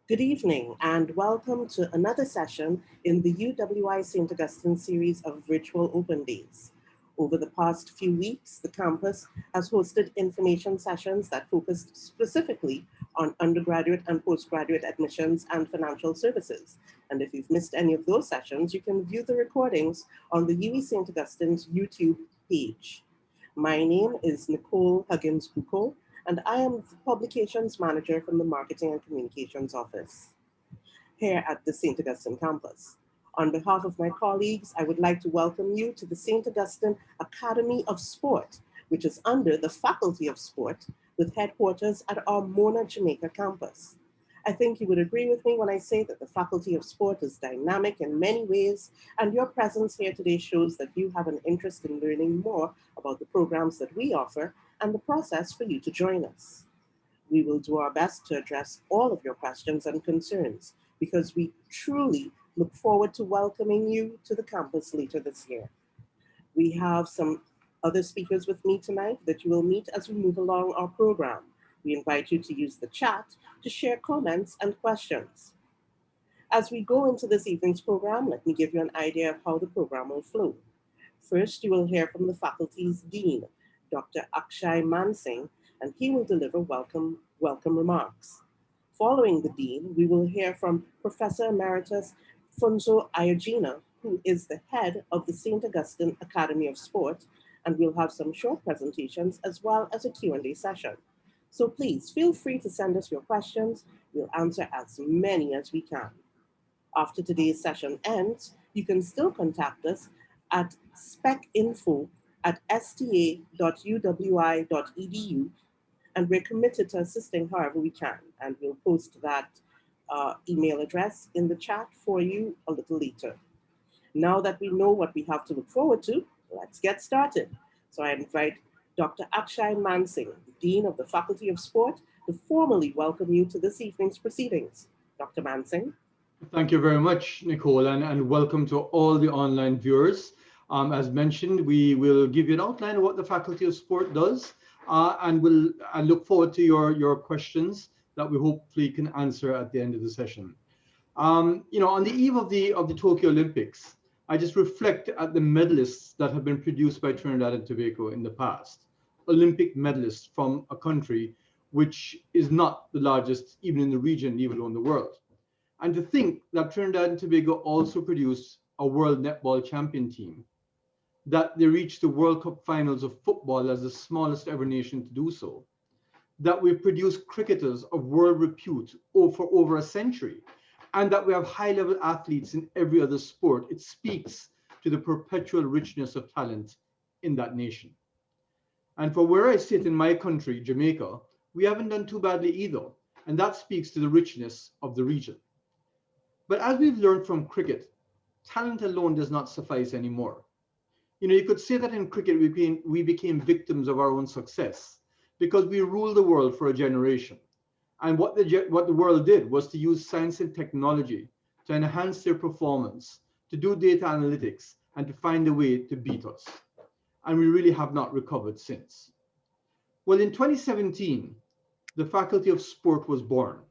Good evening and welcome to another session in the UWI St. Augustine series of virtual open days. Over the past few weeks, the campus has hosted information sessions that focused specifically on undergraduate and postgraduate admissions and financial services. And if you've missed any of those sessions, you can view the recordings on the UWI St. Augustine's YouTube page. My name is Nicole Huggins-Bucco, and I am the Publications Manager from the Marketing and Communications Office here at the St. Augustine campus. On behalf of my colleagues, I would like to welcome you to the St. Augustine Academy of Sport, which is under the Faculty of Sport with headquarters at our Mona, Jamaica campus. I think you would agree with me when I say that the Faculty of Sport is dynamic in many ways, and your presence here today shows that you have an interest in learning more about the programs that we offer and the process for you to join us. We will do our best to address all of your questions and concerns because we truly look forward to welcoming you to the campus later this year. We have some other speakers with me tonight that you will meet as we move along our program. We invite you to use the chat to share comments and questions. As we go into this evening's program, let me give you an idea of how the program will flow. First, you will hear from the faculty's dean, Dr. Akshay Mansingh, and he will deliver welcome remarks. Following the dean, we will hear from Professor Emeritus Funzo Ayogina, who is the head of the St. Augustine Academy of Sport, and we'll have some short presentations as well as a Q&A session. So please feel free to send us your questions. We'll answer as many as we can. After today's session ends, you can still contact us at specinfo@sta.uwi.edu, and we're committed to assisting however we can, and we'll post that email address in the chat for you a little later. Now that we know what we have to look forward to, let's get started. So I invite Dr. Akshay Mansingh, the Dean of the Faculty of Sport, to formally welcome you to this evening's proceedings. Dr. Mansingh. Thank you very much, Nicole, and welcome to all the online viewers. As mentioned, we will give you an outline of what the Faculty of Sport does, and I look forward to your questions that we hopefully can answer at the end of the session. On the eve of the Tokyo Olympics, I just reflect at the medalists that have been produced by Trinidad and Tobago in the past. Olympic medalists from a country which is not the largest even in the region, even in the world. And to think that Trinidad and Tobago also produced a world netball champion team, that they reached the World Cup finals of football as the smallest ever nation to do so, that we've produced cricketers of world repute for over a century, and that we have high-level athletes in every other sport. It speaks to the perpetual richness of talent in that nation. And for where I sit in my country, Jamaica, we haven't done too badly either, and that speaks to the richness of the region. But as we've learned from cricket, talent alone does not suffice anymore. You could say that in cricket we became victims of our own success because we ruled the world for a generation. And what the world did was to use science and technology to enhance their performance, to do data analytics, and to find a way to beat us. And we really have not recovered since. Well, in 2017, the Faculty of Sport was born.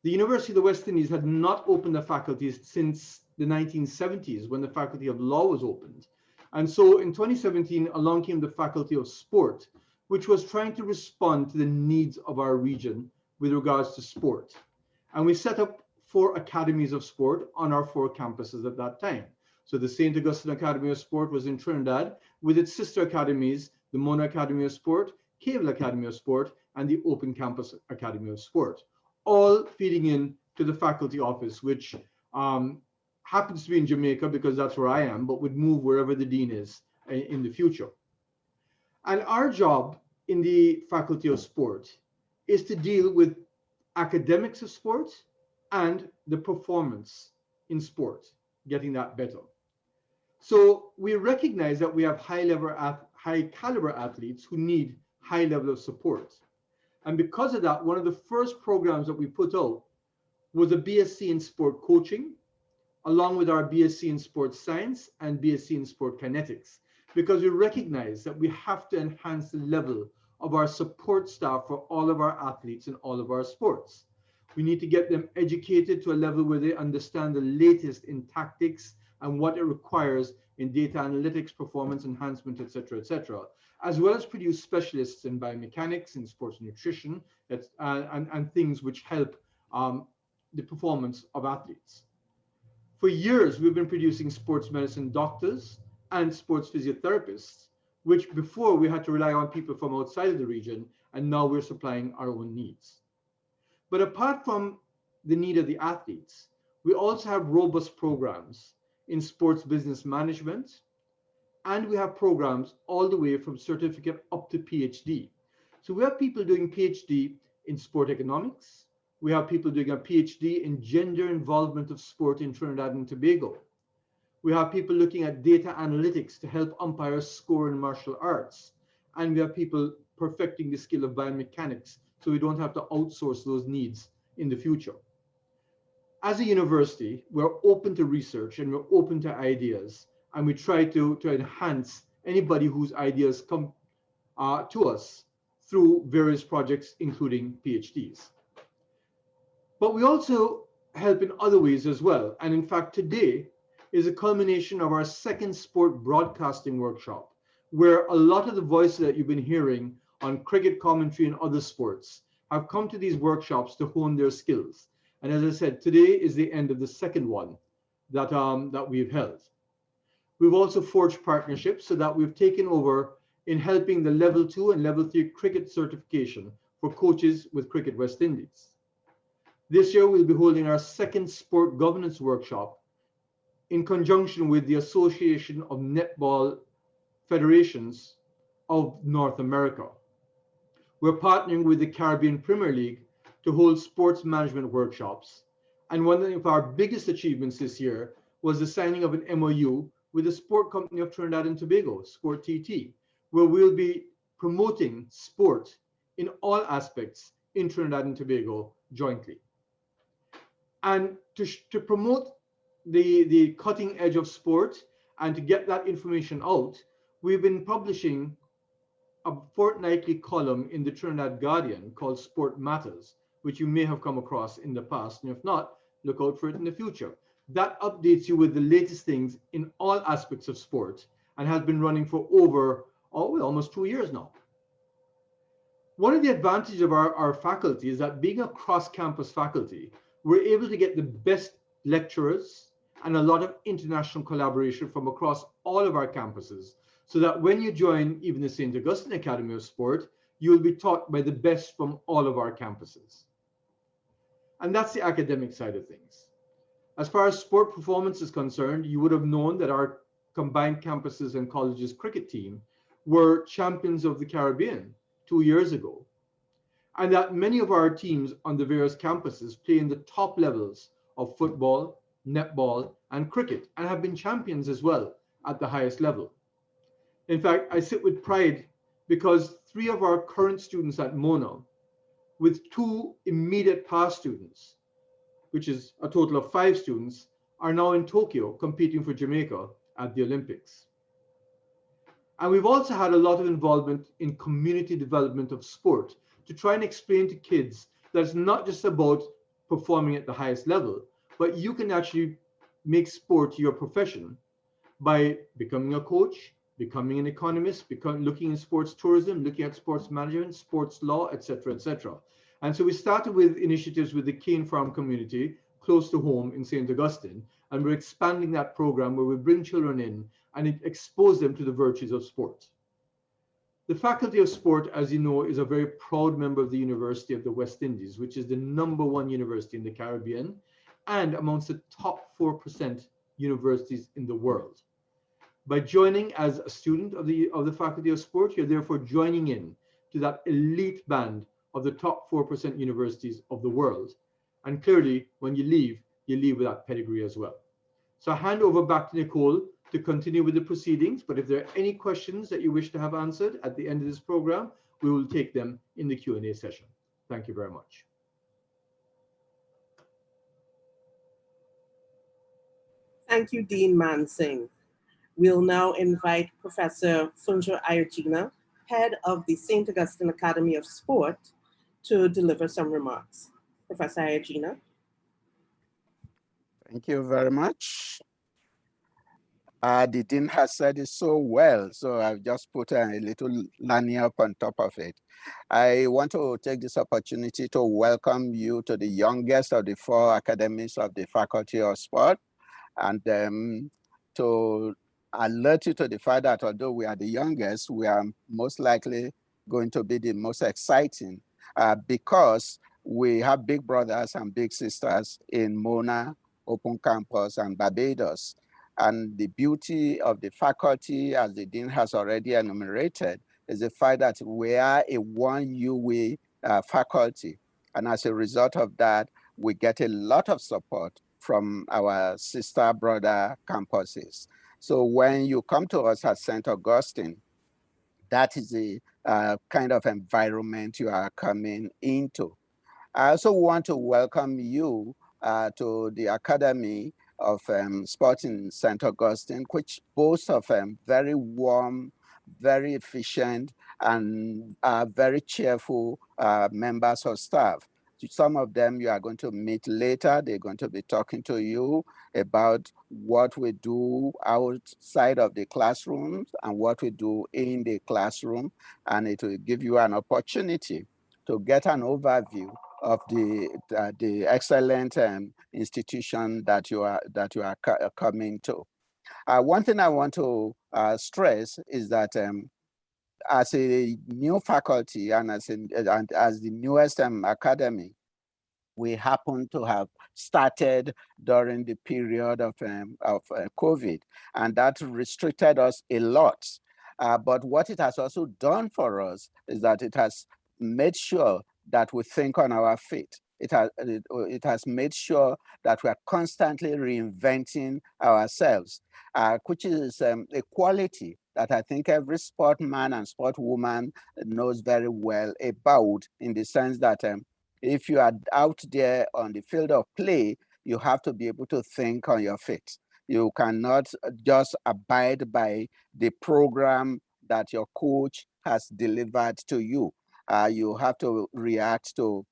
The University of the West Indies had not opened the faculties since the 1970s when the Faculty of Law was opened. And so in 2017, along came the Faculty of Sport, which was trying to respond to the needs of our region with regards to sport. And we set up 4 academies of sport on our 4 campuses at that time. So the St. Augustine Academy of Sport was in Trinidad with its sister academies, the Mona Academy of Sport, Cable Academy of Sport, and the Open Campus Academy of Sport, all feeding in to the faculty office, which happens to be in Jamaica because that's where I am, but would move wherever the dean is in the future. And our job in the Faculty of Sport is to deal with academics of sport and the performance in sport, getting that better. So we recognize that we have high caliber athletes who need high level of support. And because of that, one of the first programs that we put out was a Bsc in Sport Coaching, along with our Bsc in Sports Science and Bsc in Sport Kinetics, because we recognize that we have to enhance the level of our support staff for all of our athletes in all of our sports. We need to get them educated to a level where they understand the latest in tactics and what it requires in data analytics, performance enhancement, etc., as well as produce specialists in biomechanics, in sports nutrition, and things which help the performance of athletes. For years, we've been producing sports medicine doctors and sports physiotherapists, which before we had to rely on people from outside of the region, and now we're supplying our own needs. But apart from the need of the athletes, we also have robust programs in sports business management, and we have programs all the way from certificate up to PhD. So we have people doing PhD in sport economics. We have people doing a PhD in gender involvement of sport in Trinidad and Tobago. We have people looking at data analytics to help umpires score in martial arts. And we have people perfecting the skill of biomechanics so we don't have to outsource those needs in the future. As a university, we're open to research and we're open to ideas, and we try to enhance anybody whose ideas come to us through various projects, including PhDs. But we also help in other ways as well. And in fact, today is a culmination of our second sport broadcasting workshop, where a lot of the voices that you've been hearing on cricket commentary and other sports have come to these workshops to hone their skills. And as I said, today is the end of the second one that we've held. We've also forged partnerships so that we've taken over in helping the level 2 and level 3 cricket certification for coaches with Cricket West Indies. This year, we'll be holding our second sport governance workshop in conjunction with the Association of Netball Federations of North America. We're partnering with the Caribbean Premier League to hold sports management workshops. And one of our biggest achievements this year was the signing of an MOU with the Sport Company of Trinidad and Tobago, Sport TT, where we'll be promoting sport in all aspects in Trinidad and Tobago jointly. And to promote the cutting edge of sport and to get that information out, we've been publishing a fortnightly column in the Trinidad Guardian called Sport Matters, which you may have come across in the past. And if not, look out for it in the future. That updates you with the latest things in all aspects of sport and has been running for over almost 2 years now. One of the advantages of our faculty is that being a cross-campus faculty, we're able to get the best lecturers and a lot of international collaboration from across all of our campuses, so that when you join even the St. Augustine Academy of Sport, you will be taught by the best from all of our campuses. And that's the academic side of things. As far as sport performance is concerned, you would have known that our combined campuses and colleges cricket team were champions of the Caribbean 2 years ago, and that many of our teams on the various campuses play in the top levels of football, netball, and cricket, and have been champions as well at the highest level. In fact, I sit with pride because 3 of our current students at Mona, with 2 immediate past students, which is a total of 5 students, are now in Tokyo competing for Jamaica at the Olympics. And we've also had a lot of involvement in community development of sport to try and explain to kids that it's not just about performing at the highest level, but you can actually make sport your profession by becoming a coach, becoming an economist, looking in sports tourism, looking at sports management, sports law, etc., etc. And so we started with initiatives with the Cane Farm community close to home in St. Augustine, and we're expanding that program where we bring children in and expose them to the virtues of sport. The Faculty of Sport, as you know, is a very proud member of the University of the West Indies, which is the #1 university in the Caribbean and amongst the top 4% universities in the world. By joining as a student of the Faculty of Sport, you're therefore joining in to that elite band of the top 4% universities of the world. And clearly, when you leave with that pedigree as well. So I hand over back to Nicole to continue with the proceedings. But if there are any questions that you wish to have answered at the end of this program, we will take them in the Q&A session. Thank you very much. Thank you, Dean Mansingh. We'll now invite Professor Funjo Ayogina, head of the St. Augustine Academy of Sport, to deliver some remarks. Professor Ayagina. Thank you very much. The dean has said it so well, so I've just put a little lanyard on top of it. I want to take this opportunity to welcome you to the youngest of the 4 academies of the Faculty of Sport, and to alert you to the fact that although we are the youngest, we are most likely going to be the most exciting because we have big brothers and big sisters in Mona, Open Campus, and Barbados. And the beauty of the faculty, as the dean has already enumerated, is the fact that we are a one UWI faculty. And as a result of that, we get a lot of support from our sister brother campuses. So when you come to us at St. Augustine, that is the kind of environment you are coming into. I also want to welcome you to the Academy of Sport in St. Augustine, which boasts of very warm, very efficient, and very cheerful members of staff. Some of them you are going to meet later. They're going to be talking to you about what we do outside of the classrooms and what we do in the classroom. And it will give you an opportunity to get an overview of the excellent institution that you are coming to. One thing I want to stress is that as a new faculty and as the newest academy, we happen to have started during the period of COVID, and that restricted us a lot. But what it has also done for us is that it has made sure that we think on our feet. It has made sure that we are constantly reinventing ourselves, which is a quality that I think every sportman and sportwoman knows very well about, in the sense that if you are out there on the field of play, you have to be able to think on your feet. You cannot just abide by the program that your coach has delivered to you. You have to react to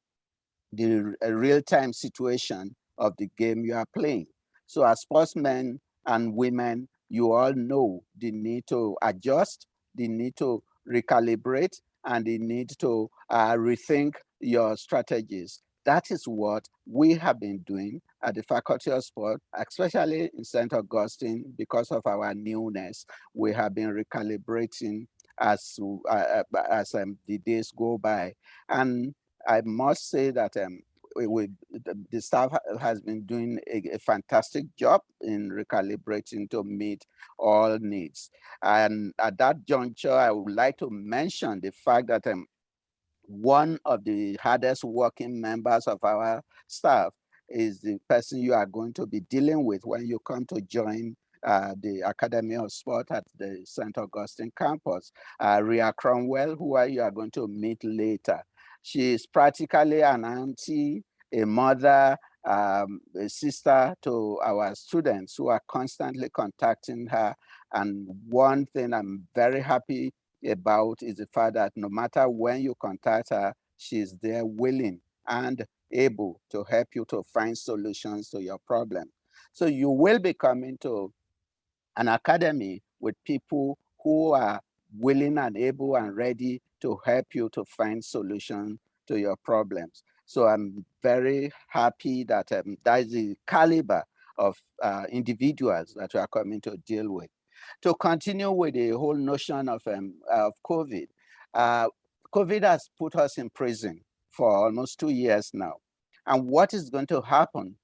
the real-time situation of the game you are playing. So as sportsmen and women, you all know the need to adjust, the need to recalibrate, and the need to rethink your strategies. That is what we have been doing at the Faculty of Sport, especially in St. Augustine. Because of our newness, we have been recalibrating as the days go by. And I must say that the staff has been doing a fantastic job in recalibrating to meet all needs. And at that juncture, I would like to mention the fact that one of the hardest working members of our staff is the person you are going to be dealing with when you come to join the Academy of Sport at the St. Augustine campus, Ria Cromwell, who you are going to meet later. She is practically an auntie, a mother, a sister to our students who are constantly contacting her. And one thing I'm very happy about is the fact that no matter when you contact her, she's there willing and able to help you to find solutions to your problem. So you will be coming to an academy with people who are willing and able and ready to help you to find solutions to your problems. So I'm very happy that that is the caliber of individuals that we are coming to deal with. To continue with the whole notion of COVID, COVID has put us in prison for almost 2 years now. And what is going to happen,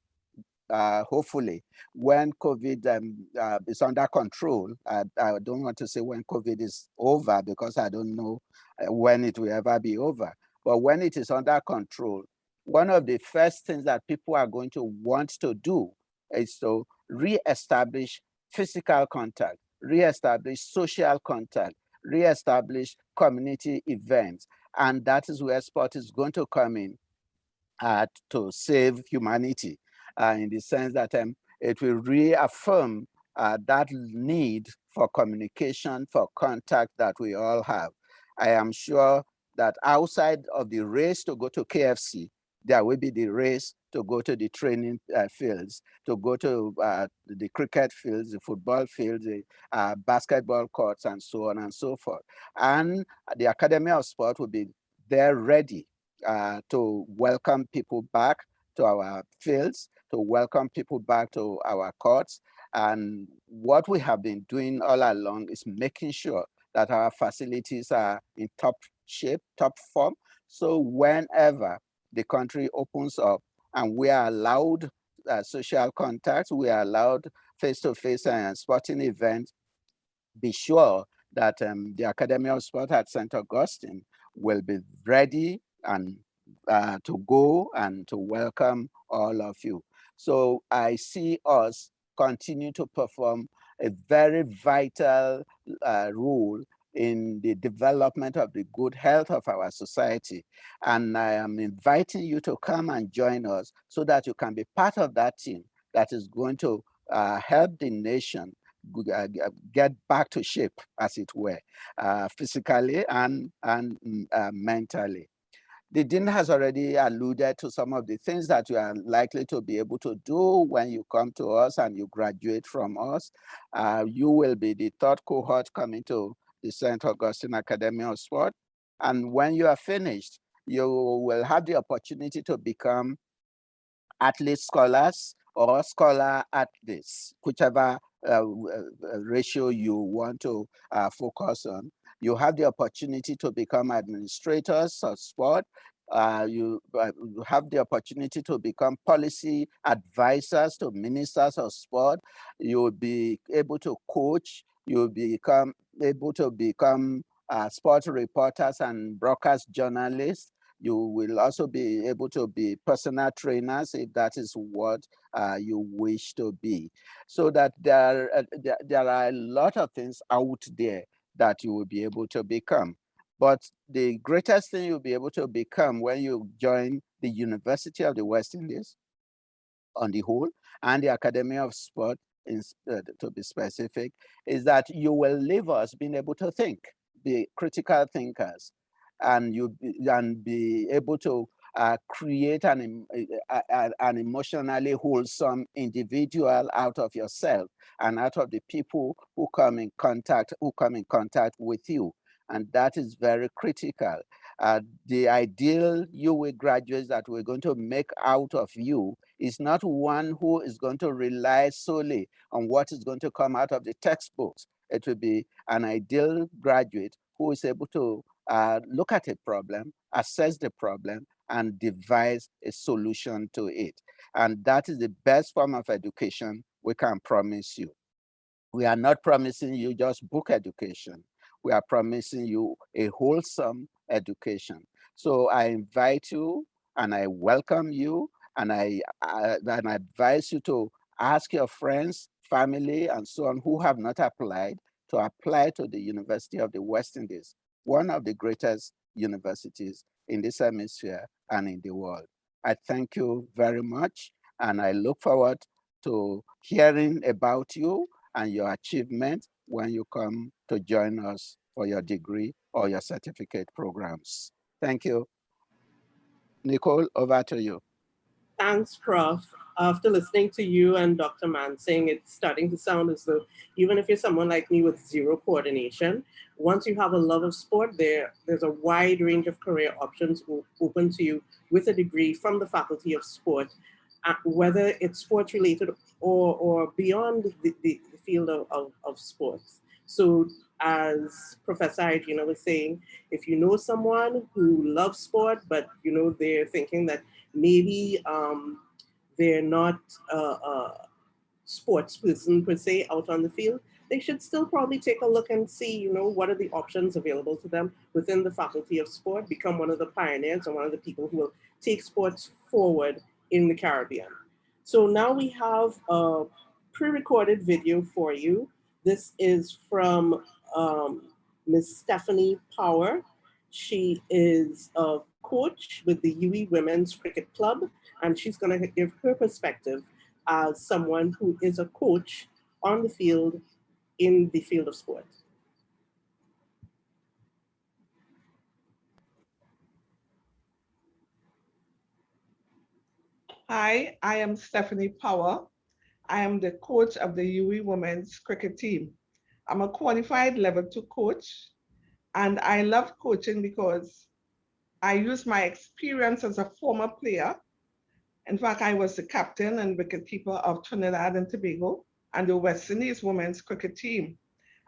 hopefully, when COVID is under control? I don't want to say when COVID is over, because I don't know when it will ever be over. But when it is under control, one of the first things that people are going to want to do is to re-establish physical contact, re-establish social contact, re-establish community events. And that is where sport is going to come in to save humanity, in the sense that it will reaffirm that need for communication, for contact that we all have. I am sure that outside of the race to go to KFC, There will be the race to go to the training fields, to go to the cricket fields, the football fields, the basketball courts, and so on and so forth. And the Academy of Sport will be there ready to welcome people back to our fields, to welcome people back to our courts. And what we have been doing all along is making sure that our facilities are in top shape, top form. So whenever the country opens up and we are allowed social contact, we are allowed face-to-face sporting events, be sure that the Academy of Sport at St. Augustine will be ready and to go and to welcome all of you. So I see us continue to perform a very vital role in the development of the good health of our society. And I am inviting you to come and join us so that you can be part of that team that is going to help the nation get back to shape, as it were, physically and mentally. The Dean has already alluded to some of the things that you are likely to be able to do when you come to us and you graduate from us. You will be the third cohort coming to the St. Augustine Academy of Sport. And when you are finished, you will have the opportunity to become athlete scholars or scholar athletes, whichever ratio you want to focus on. You have the opportunity to become administrators of sport. You have the opportunity to become policy advisors to ministers of sport. You will be able to coach. You will become able to become sport reporters and broadcast journalists. You will also be able to be personal trainers if that is what you wish to be. So that there are a lot of things out there that you will be able to become. But the greatest thing you'll be able to become when you join the University of the West Indies on the whole, and the Academy of Sport, to be specific, is that you will leave us being able to think, be critical thinkers, and be able to create an emotionally wholesome individual out of yourself and out of the people who come in contact with you. And that is very critical. The ideal UWI graduates that we're going to make out of you is not one who is going to rely solely on what is going to come out of the textbooks. It will be an ideal graduate who is able to look at a problem, assess the problem, and devise a solution to it. And that is the best form of education we can promise you. We are not promising you just book education. We are promising you a wholesome education. So I invite you and I welcome you and I advise you to ask your friends, family, and so on who have not applied to apply to the University of the West Indies, one of the greatest universities in this hemisphere and in the world. I thank you very much and I look forward to hearing about you and your achievement when you come to join us for your degree or your certificate programs. Thank you. Nicole, over to you. Thanks, Prof. After listening to you and Dr. Mansingh, it's starting to sound as though even if you're someone like me with zero coordination, once you have a love of sport, there's a wide range of career options open to you with a degree from the Faculty of Sport, whether it's sports related or beyond the field of sports. So as Professor Hygiena was saying, if you know someone who loves sport, but they're thinking that maybe they're not a sports person per se out on the field, they should still probably take a look and see, what are the options available to them within the Faculty of Sport, become one of the pioneers and one of the people who will take sports forward in the Caribbean. So now we have a pre-recorded video for you. This is from Ms. Stephanie Power. She is a coach with the UWI Women's Cricket Club, and she's going to give her perspective as someone who is a coach on the field in the field of sport. Hi, I am Stephanie Power. I am the coach of the UWI women's cricket team. I'm a qualified level 2 coach, and I love coaching because I use my experience as a former player. In fact, I was the captain and wicketkeeper of Trinidad and Tobago and the West Indies women's cricket team.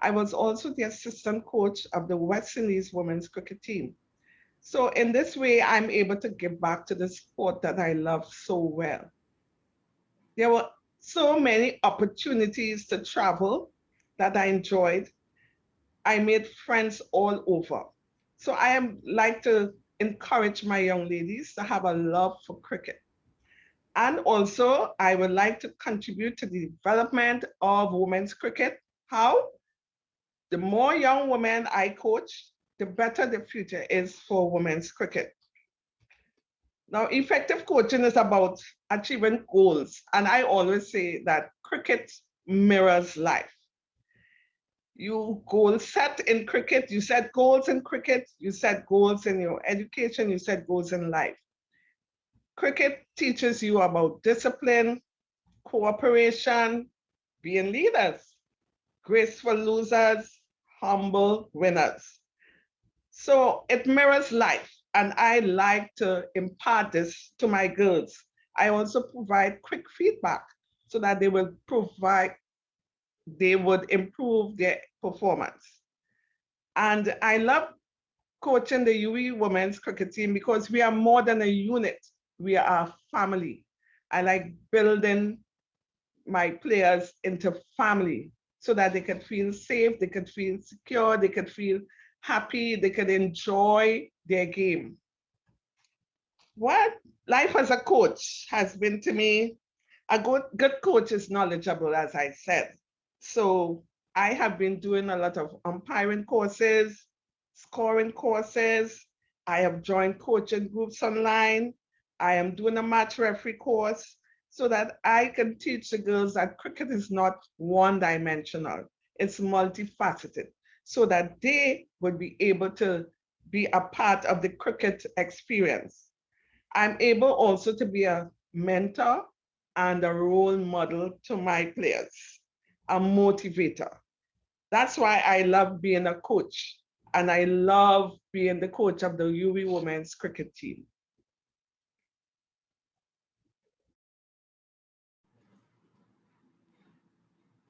I was also the assistant coach of the West Indies women's cricket team. So in this way, I'm able to give back to the sport that I love so well. There were so many opportunities to travel that I enjoyed. I made friends all over. So I am like to encourage my young ladies to have a love for cricket. And also, I would like to contribute to the development of women's cricket. How? The more young women I coach, the better the future is for women's cricket. Now, effective coaching is about achieving goals. And I always say that cricket mirrors life. You goal set in cricket, you set goals in cricket, you set goals in your education, you set goals in life. Cricket teaches you about discipline, cooperation, being leaders, graceful losers, humble winners. So it mirrors life, and I like to impart this to my girls. I also provide quick feedback so that they would improve their performance. And I love coaching the UWI women's cricket team because we are more than a unit. We are a family. I like building my players into family so that they could feel safe, they could feel secure, they could feel happy, they could enjoy their game. What life as a coach has been to me, a good coach is knowledgeable, as I said. So I have been doing a lot of umpiring courses, scoring courses. I have joined coaching groups online. I am doing a match referee course so that I can teach the girls that cricket is not one-dimensional. It's multifaceted so that they would be able to be a part of the cricket experience. I'm able also to be a mentor and a role model to my players, a motivator. That's why I love being a coach, and I love being the coach of the UWI women's cricket team.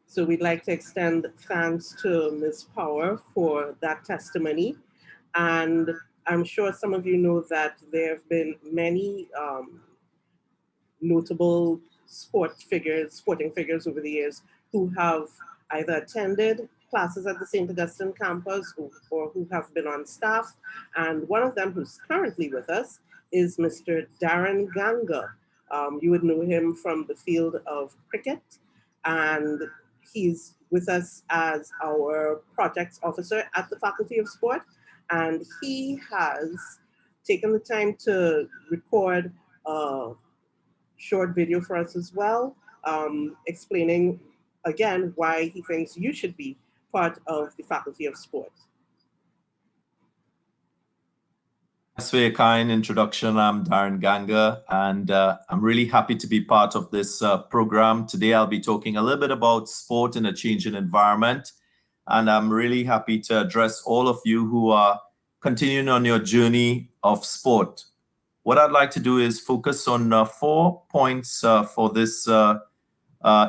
So we'd like to extend thanks to Ms. Power for that testimony. And I'm sure some of you know that there have been many notable sporting figures over the years who have either attended classes at the St. Augustine campus or who have been on staff. And one of them who's currently with us is Mr. Darren Ganga. You would know him from the field of cricket, and he's with us as our projects officer at the Faculty of Sport. And he has taken the time to record a short video for us as well, explaining again why he thinks you should be part of the Faculty of Sport. Thanks for your kind introduction. I'm Darren Ganga, and I'm really happy to be part of this program. Today, I'll be talking a little bit about sport in a changing environment, and I'm really happy to address all of you who are continuing on your journey of sport. What I'd like to do is focus on 4 points for this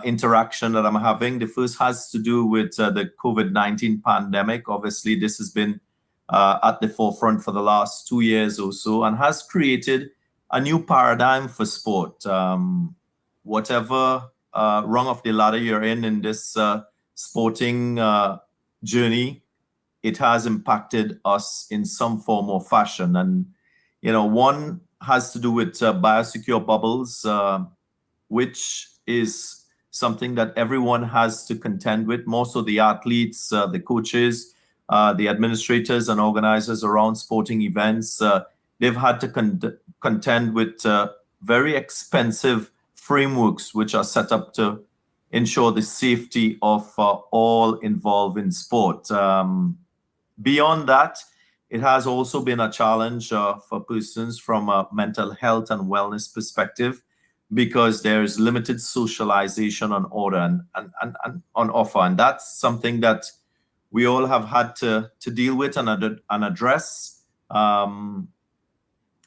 interaction that I'm having. The first has to do with the COVID-19 pandemic. Obviously, this has been at the forefront for the last 2 years or so and has created a new paradigm for sport. Whatever rung of the ladder you're in this sporting journey, it has impacted us in some form or fashion. And, you know, one has to do with biosecure bubbles, which is something that everyone has to contend with, more so the athletes, the coaches, the administrators and organizers around sporting events. They've had to contend with very expensive frameworks which are set up to ensure the safety of all involved in sport. Beyond that, it has also been a challenge for persons from a mental health and wellness perspective. because there's limited socialization on order and on offer. And that's something that we all have had to deal with and address.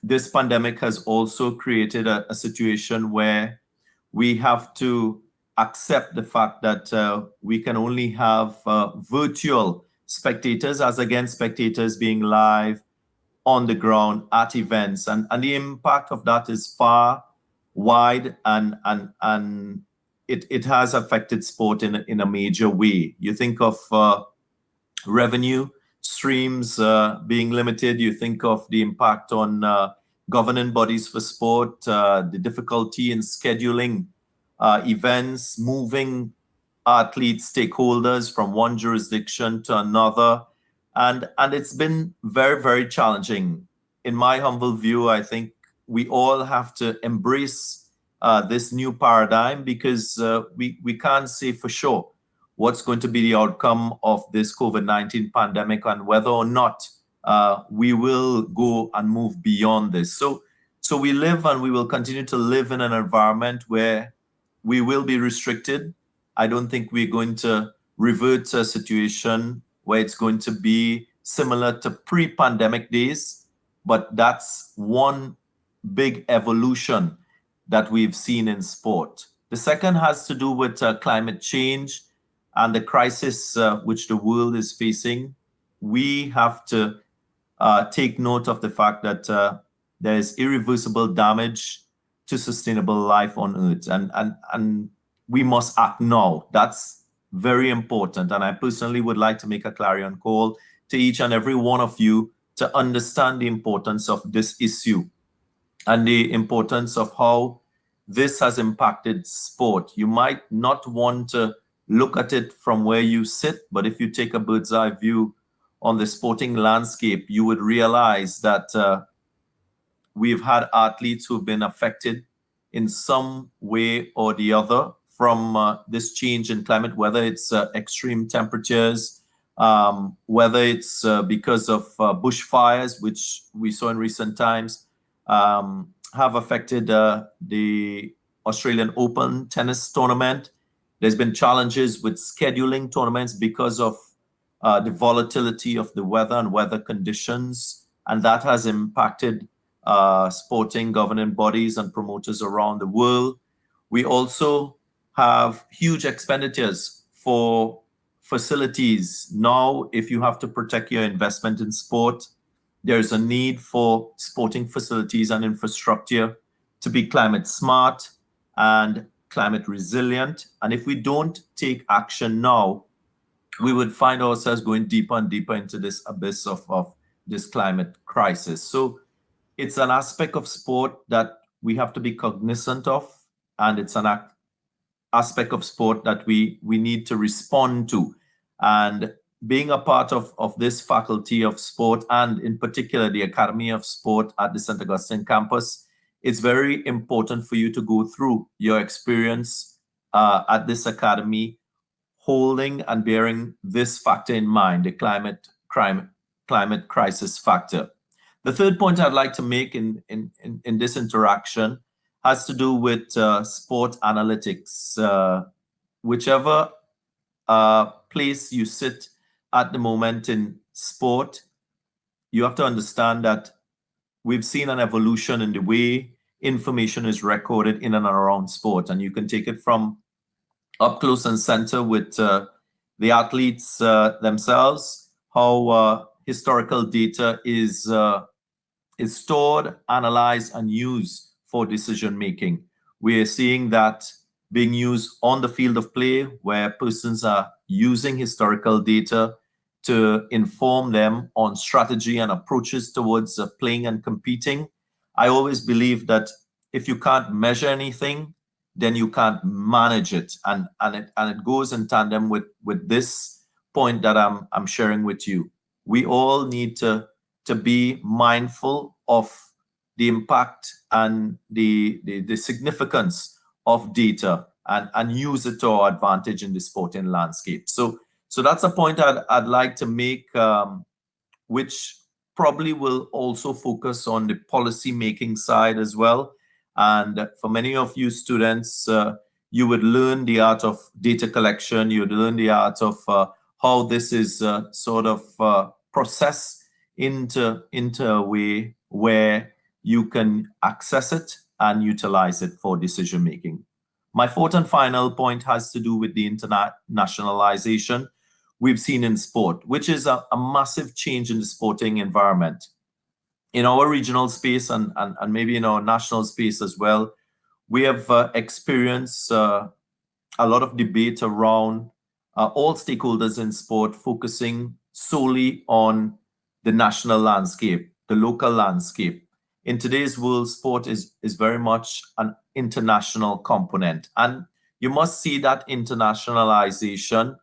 This pandemic has also created a situation where we have to accept the fact that we can only have virtual spectators as against spectators being live on the ground at events. And the impact of that is far wide, and it has affected sport in a major way. You think of revenue streams being limited. You think of the impact on governing bodies for sport, the difficulty in scheduling events, moving athletes, stakeholders from one jurisdiction to another. And it's been very, very challenging. In my humble view, I think we all have to embrace this new paradigm, because we can't say for sure what's going to be the outcome of this COVID-19 pandemic and whether or not we will go and move beyond this. So we live and we will continue to live in an environment where we will be restricted. I don't think we're going to revert to a situation where it's going to be similar to pre-pandemic days, but that's one big evolution that we've seen in sport. The second has to do with climate change and the crisis which the world is facing. We have to take note of the fact that there is irreversible damage to sustainable life on Earth, and we must act now. That's very important. And I personally would like to make a clarion call to each and every one of you to understand the importance of this issue and the importance of how this has impacted sport. You might not want to look at it from where you sit, but if you take a bird's eye view on the sporting landscape, you would realize that we've had athletes who've been affected in some way or the other from this change in climate, whether it's extreme temperatures, whether it's because of bushfires, which we saw in recent times, have affected the Australian Open tennis tournament. There's been challenges with scheduling tournaments because of the volatility of the weather and weather conditions, and that has impacted sporting governing bodies and promoters around the world. We also have huge expenditures for facilities. Now, if you have to protect your investment in sport, there's a need for sporting facilities and infrastructure to be climate smart and climate resilient. And if we don't take action now, we would find ourselves going deeper and deeper into this abyss of this climate crisis. So it's an aspect of sport that we have to be cognizant of, and it's an aspect of sport that we need to respond to. And being a part of this faculty of sport, and in particular the Academy of Sport at the St. Augustine campus, it's very important for you to go through your experience at this academy, holding and bearing this factor in mind, the climate crisis factor. The third point I'd like to make in this interaction has to do with sport analytics. Whichever place you sit at the moment in sport, you have to understand that we've seen an evolution in the way information is recorded in and around sport. And you can take it from up close and center with the athletes themselves, how historical data is stored, analyzed, and used for decision making. We are seeing that being used on the field of play, where persons are using historical data to inform them on strategy and approaches towards playing and competing. I always believe that if you can't measure anything, then you can't manage it, and it goes in tandem with this point that I'm sharing with you. We all need to be mindful of the impact and the significance of data and use it to our advantage in the sporting landscape. So that's a point I'd like to make, which probably will also focus on the policy making side as well. And for many of you students, you would learn the art of data collection. You would learn the art of how this is sort of processed into a way where you can access it and utilize it for decision making. My fourth and final point has to do with the internationalization we've seen in sport, which is a massive change in the sporting environment. In our regional space and maybe in our national space as well, we have experienced a lot of debate around all stakeholders in sport focusing solely on the national landscape, the local landscape. In today's world, sport is very much an international component, and you must see that internationalization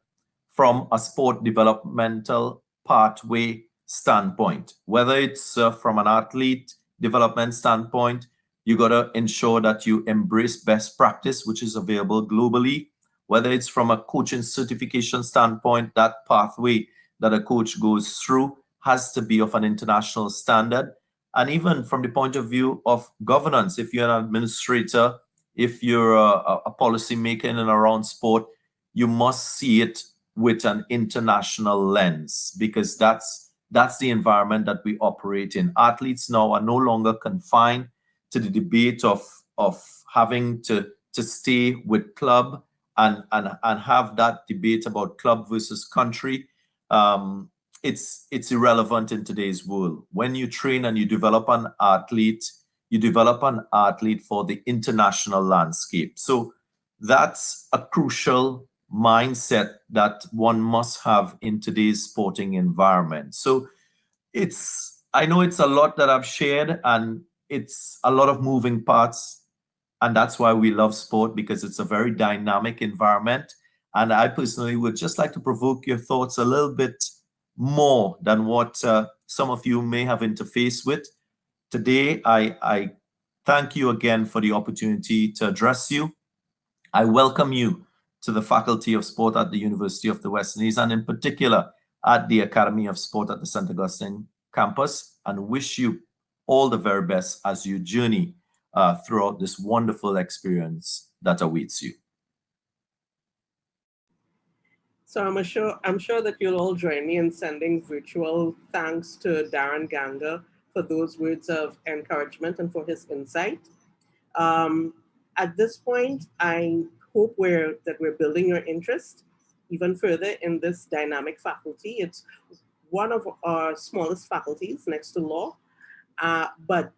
from a sport developmental pathway standpoint. Whether it's from an athlete development standpoint, you got to ensure that you embrace best practice, which is available globally. Whether it's from a coaching certification standpoint, that pathway that a coach goes through has to be of an international standard. And even from the point of view of governance, if you're an administrator, if you're a policy maker in and around sport, you must see it with an international lens, because that's the environment that we operate in. Athletes now are no longer confined to the debate of having to stay with club and have that debate about club versus country. It's irrelevant in today's world. When you train and you develop an athlete for the international landscape. So that's a crucial mindset that one must have in today's sporting environment. So I know it's a lot that I've shared, and it's a lot of moving parts, and that's why we love sport, because it's a very dynamic environment. And I personally would just like to provoke your thoughts a little bit more than what some of you may have interfaced with. Today, I thank you again for the opportunity to address you. I welcome you to the Faculty of Sport at the University of the West Indies, and in particular at the Academy of Sport at the St. Augustine campus, and wish you all the very best as you journey throughout this wonderful experience that awaits you. So I'm sure that you'll all join me in sending virtual thanks to Darren Ganger for those words of encouragement and for his insight. At this point, I hope that we're building your interest even further in this dynamic faculty. It's one of our smallest faculties next to law, but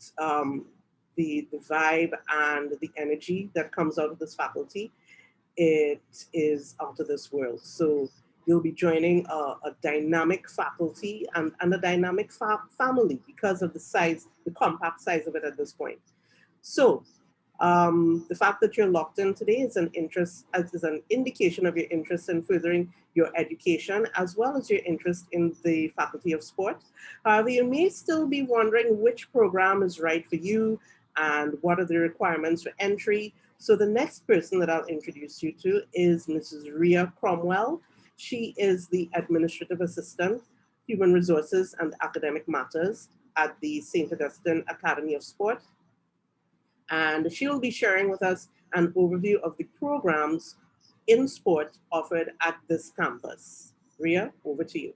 the vibe and the energy that comes out of this faculty, it is out of this world. So you'll be joining a dynamic faculty and a dynamic family because of the compact size of it at this point. So the fact that you're locked in today is an indication of your interest in furthering your education, as well as your interest in the Faculty of Sport. However, you may still be wondering which program is right for you and what are the requirements for entry. So the next person that I'll introduce you to is Mrs. Ria Cromwell. She is the Administrative Assistant, Human Resources and Academic Matters at the St. Augustine Academy of Sport. And she will be sharing with us an overview of the programs in sport offered at this campus. Ria, over to you.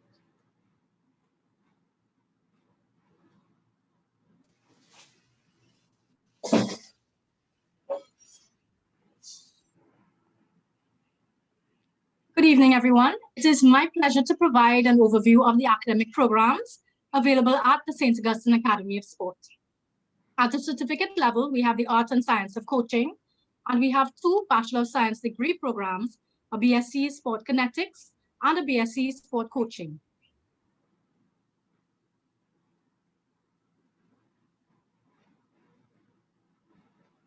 Good evening, everyone. It is my pleasure to provide an overview of the academic programs available at the St. Augustine Academy of Sport. At the certificate level, we have the Arts and Science of Coaching, and we have 2 Bachelor of Science degree programs, a Bsc Sport Kinetics and a Bsc Sport Coaching.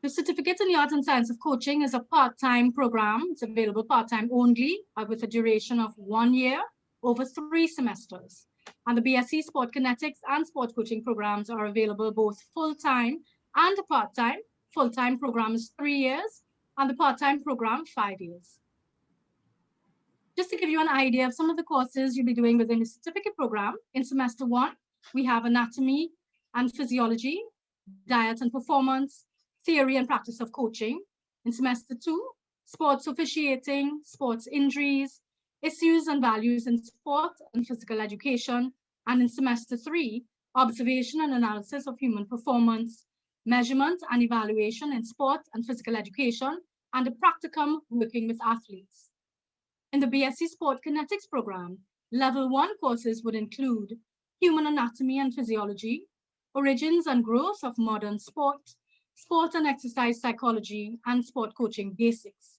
The certificate in the Arts and Science of Coaching is a part-time program. It's available part-time only with a duration of 1 year over 3 semesters. And the Bsc Sport Kinetics and Sport Coaching programs are available both full-time and part-time. Full-time program is 3 years and the part-time program 5 years. Just to give you an idea of some of the courses you'll be doing within the certificate program, in semester 1, we have anatomy and physiology, diet and performance, theory and practice of coaching. In semester 2, sports officiating, sports injuries, issues and values in sport and physical education. And in semester 3, observation and analysis of human performance, measurement and evaluation in sport and physical education, and a practicum working with athletes. In the Bsc Sport Kinetics program, Level 1 courses would include human anatomy and physiology, origins and growth of modern sport, sport and exercise psychology, and sport coaching basics.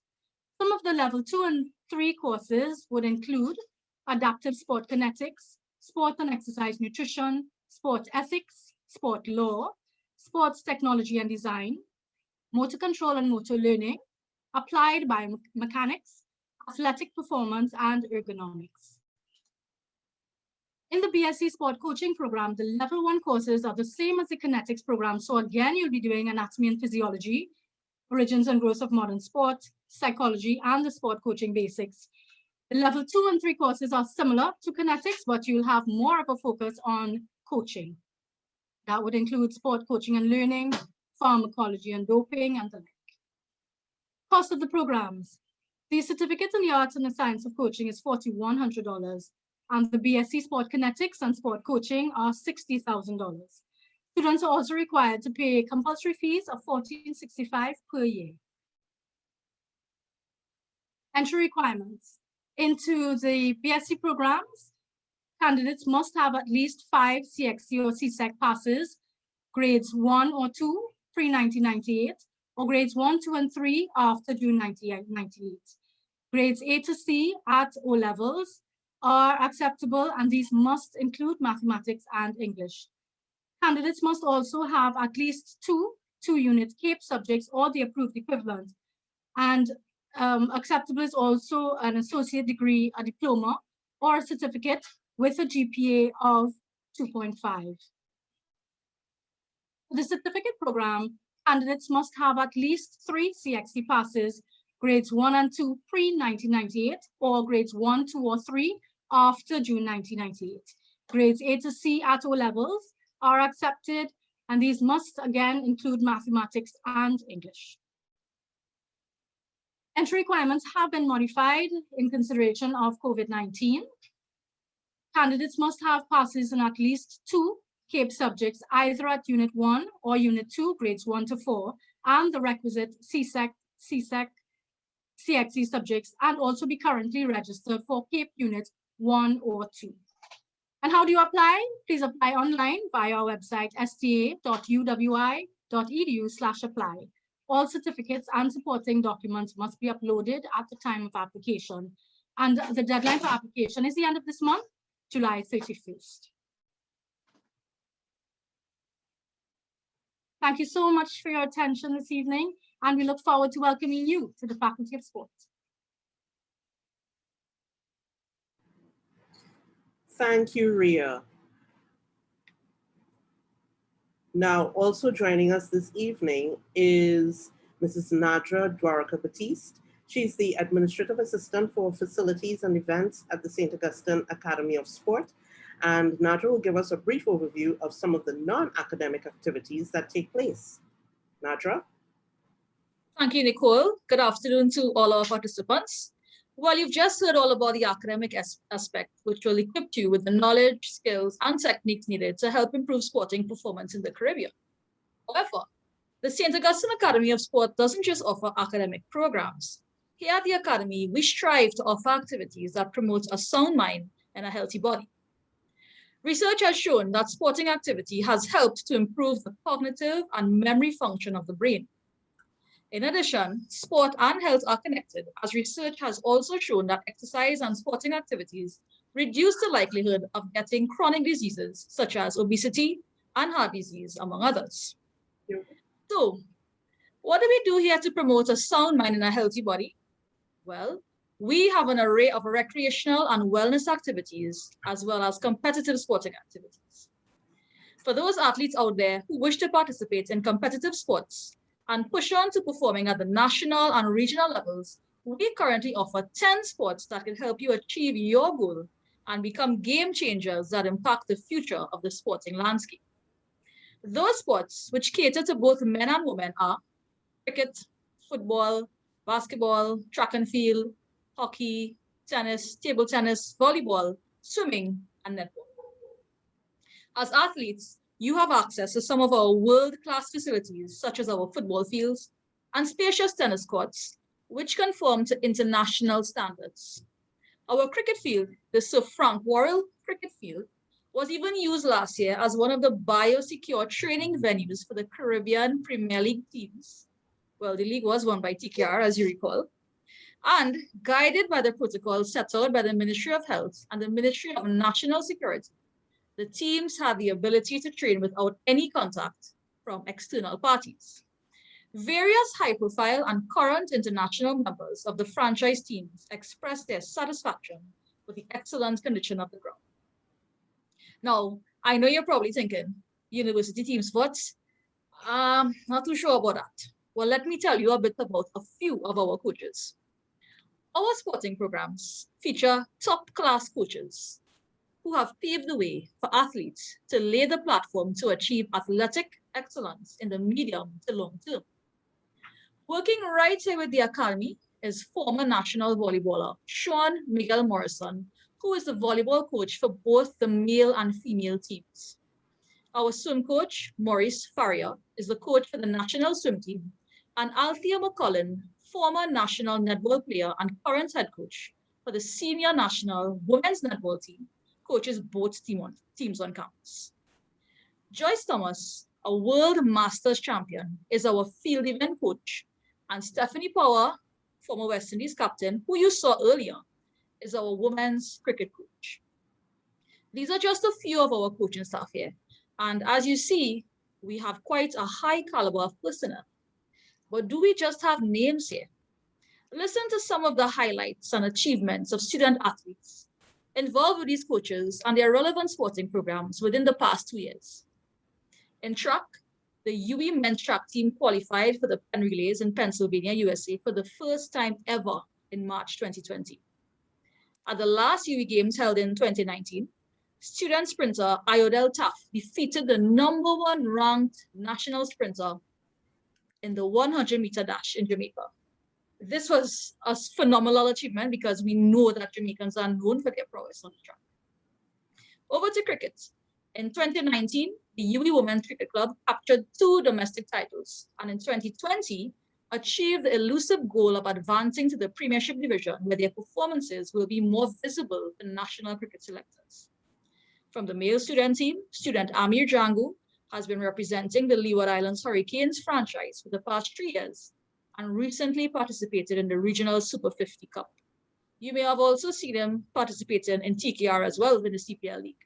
Some of the Level 2 and 3 courses would include adaptive sport kinetics, sport and exercise nutrition, sport ethics, sport law, sports technology and design, motor control and motor learning, applied biomechanics, athletic performance, and ergonomics. In the Bsc Sport Coaching program, the Level 1 courses are the same as the Kinetics program. So again, you'll be doing anatomy and physiology, origins and growth of modern sport, psychology, and the sport coaching basics. The Level 2 and 3 courses are similar to Kinetics, but you'll have more of a focus on coaching. That would include sport coaching and learning, pharmacology and doping, and the like. Cost of the programs. The certificate in the arts and the science of coaching is $4,100, and the Bsc Sport Kinetics and sport coaching are $60,000. Students are also required to pay compulsory fees of $1,465 per year. Entry requirements. Into the Bsc programs, candidates must have at least 5 CXC or CSEC passes, grades 1 or 2 pre-1998, or grades 1, 2, and 3 after June 1998. Grades A to C at O levels are acceptable, and these must include mathematics and English. Candidates must also have at least 2 2-unit CAPE subjects or the approved equivalent. And acceptable is also an associate degree, a diploma, or a certificate with a GPA of 2.5. For the certificate program, candidates must have at least 3 CXC passes, grades 1 and 2 pre-1998, or grades 1, 2, or 3 after June 1998. Grades A to C at O levels are accepted, and these must again include mathematics and English. Entry requirements have been modified in consideration of COVID-19. Candidates must have passes in at least 2 CAPE subjects, either at Unit 1 or Unit 2, grades 1 to 4, and the requisite CSEC, CXC subjects, and also be currently registered for CAPE Unit 1 or 2. And how do you apply? Please apply online via our website, sta.uwi.edu/apply. All certificates and supporting documents must be uploaded at the time of application. And the deadline for application is the end of this month, July 31st. Thank you so much for your attention this evening, and we look forward to welcoming you to the Faculty of Sport. Thank you, Ria. Now, also joining us this evening is Mrs. Nadra Dwaraka-Batiste. She's the Administrative Assistant for Facilities and Events at the St. Augustine Academy of Sport. And Nadra will give us a brief overview of some of the non-academic activities that take place. Nadra? Thank you, Nicole. Good afternoon to all our participants. Well, you've just heard all about the academic aspect, which will equip you with the knowledge, skills, and techniques needed to help improve sporting performance in the Caribbean. However, the St. Augustine Academy of Sport doesn't just offer academic programs. Here at the Academy, we strive to offer activities that promote a sound mind and a healthy body. Research has shown that sporting activity has helped to improve the cognitive and memory function of the brain. In addition, sport and health are connected, as research has also shown that exercise and sporting activities reduce the likelihood of getting chronic diseases such as obesity and heart disease, among others. So, what do we do here to promote a sound mind and a healthy body? Well, we have an array of recreational and wellness activities, as well as competitive sporting activities. For those athletes out there who wish to participate in competitive sports and push on to performing at the national and regional levels, we currently offer 10 sports that can help you achieve your goal and become game changers that impact the future of the sporting landscape. Those sports which cater to both men and women are cricket, football, basketball, track and field, hockey, tennis, table tennis, volleyball, swimming, and netball. As athletes, you have access to some of our world-class facilities, such as our football fields and spacious tennis courts, which conform to international standards. Our cricket field, the Sir Frank Worrell Cricket Field, was even used last year as one of the biosecure training venues for the Caribbean Premier League teams. Well, the league was won by TKR, as you recall. And guided by the protocol set out by the Ministry of Health and the Ministry of National Security, the teams had the ability to train without any contact from external parties. Various high-profile and current international members of the franchise teams expressed their satisfaction with the excellent condition of the ground. Now, I know you're probably thinking, university team sports, not too sure about that. Well, let me tell you a bit about a few of our coaches. Our sporting programs feature top-class coaches who have paved the way for athletes to lay the platform to achieve athletic excellence in the medium to long term. Working right here with the Academy is former national volleyballer Sean Miguel Morrison, who is the volleyball coach for both the male and female teams. Our swim coach, Maurice Faria, is the coach for the national swim team, and Althea McCullin, former national netball player and current head coach for the senior national women's netball team, coaches both teams on campus. Joyce Thomas, a world masters champion, is our field event coach, and Stephanie Power, former West Indies captain, who you saw earlier, is our women's cricket coach. These are just a few of our coaching staff here. And as you see, we have quite a high caliber of personnel. But do we just have names here? Listen to some of the highlights and achievements of student athletes involved with these coaches and their relevant sporting programs within the past 2 years. In track, the UWI men's track team qualified for the Penn Relays in Pennsylvania, USA for the first time ever in March 2020. At the last UWI Games held in 2019, student sprinter Iodel Taft defeated the #1 ranked national sprinter in the 100-meter dash in Jamaica. This was a phenomenal achievement because we know that Jamaicans are known for their prowess on the track. Over to cricket. In 2019, the UWI Women's Cricket Club captured 2 domestic titles, and in 2020, achieved the elusive goal of advancing to the Premiership Division, where their performances will be more visible to national cricket selectors. From the male student team, student Amir Jangu has been representing the Leeward Islands Hurricanes franchise for the past 3 years and recently participated in the Regional Super 50 Cup. You may have also seen him participating in TKR as well with the CPL League.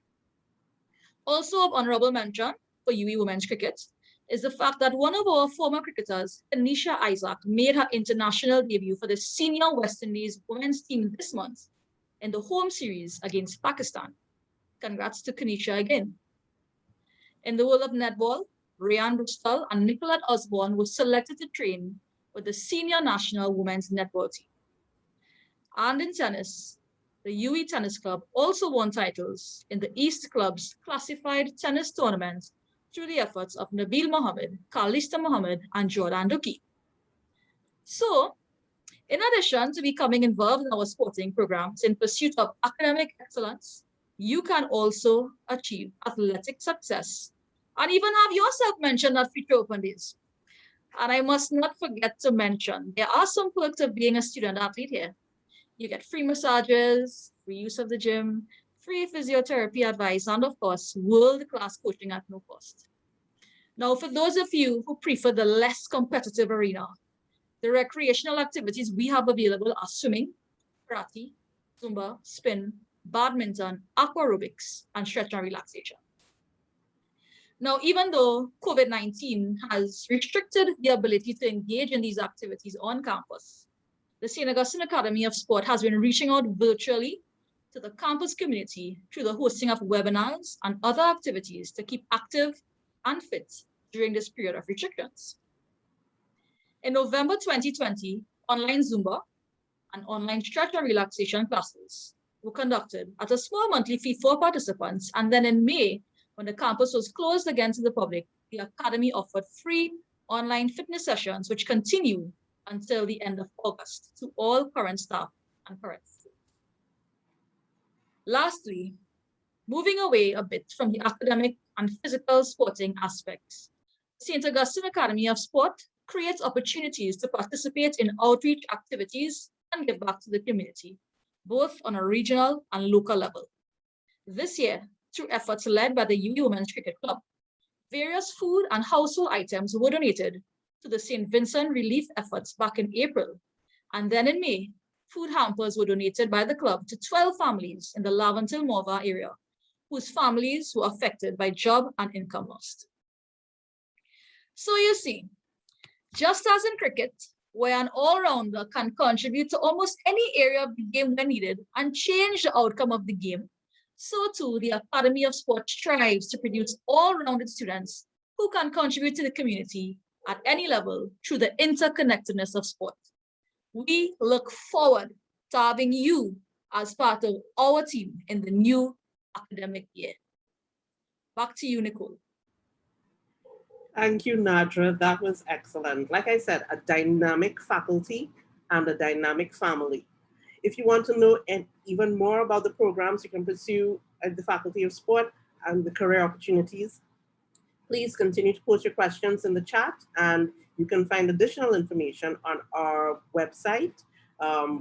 Also of honorable mention for UWI Women's Cricket is the fact that one of our former cricketers, Tanisha Isaac, made her international debut for the senior West Indies women's team this month in the home series against Pakistan. Congrats to Kanisha again. In the world of netball, Ryan Bristol and Nicolette Osborne were selected to train with the senior national women's netball team. And in tennis, the UWI Tennis Club also won titles in the East Club's classified tennis tournament through the efforts of Nabil Mohammed, Kalista Mohammed, and Jordan Duki. So, in addition to becoming involved in our sporting programs in pursuit of academic excellence, you can also achieve athletic success and even have yourself mentioned at future open days. And I must not forget to mention, there are some perks of being a student athlete here. You get free massages, free use of the gym, free physiotherapy advice, and of course, world-class coaching at no cost. Now, for those of you who prefer the less competitive arena, the recreational activities we have available are swimming, karate, Zumba, spin, badminton, aqua aerobics, and stretch and relaxation. Now, even though COVID-19 has restricted the ability to engage in these activities on campus, the St. Augustine Academy of Sport has been reaching out virtually to the campus community through the hosting of webinars and other activities to keep active and fit during this period of restrictions. In November 2020, online Zumba and online stretch and relaxation classes were conducted at a small monthly fee for participants. And then in May, when the campus was closed again to the public, the Academy offered free online fitness sessions, which continue until the end of August to all current staff and parents. Lastly, moving away a bit from the academic and physical sporting aspects, St. Augustine Academy of Sport creates opportunities to participate in outreach activities and give back to the community, both on a regional and local level. This year, through efforts led by the UWI Women's Cricket Club, various food and household items were donated to the St. Vincent relief efforts back in April. And then in May, food hampers were donated by the club to 12 families in the Laventil-Morva area, whose families were affected by job and income loss. So you see, just as in cricket, where an all-rounder can contribute to almost any area of the game when needed and change the outcome of the game, so too the Academy of Sport strives to produce all-rounded students who can contribute to the community at any level through the interconnectedness of sport. We look forward to having you as part of our team in the new academic year. Back to you, Nicole. Thank you, Nadra. That was excellent. Like I said, a dynamic faculty and a dynamic family. If you want to know even more about the programs you can pursue at the Faculty of Sport and the career opportunities, please continue to post your questions in the chat, and you can find additional information on our website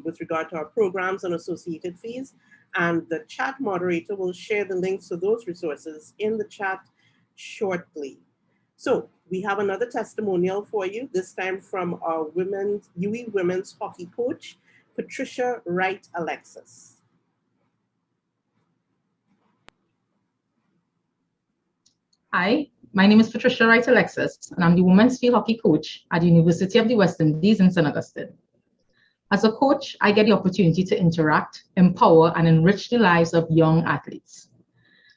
with regard to our programs and associated fees. And the chat moderator will share the links to those resources in the chat shortly. So we have another testimonial for you, this time from our UWI women's hockey coach, Patricia Wright Alexis. Hi, my name is Patricia Wright Alexis, and I'm the women's field hockey coach at the University of the West Indies in St. Augustine. As a coach, I get the opportunity to interact, empower, and enrich the lives of young athletes.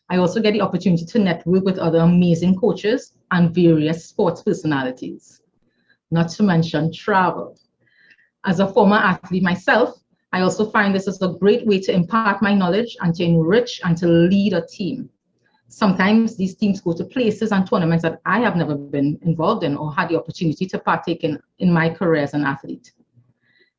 I also get the opportunity to network with other amazing coaches and various sports personalities, not to mention travel. As a former athlete myself, I also find this is a great way to impart my knowledge and to enrich and to lead a team. Sometimes these teams go to places and tournaments that I have never been involved in or had the opportunity to partake in my career as an athlete.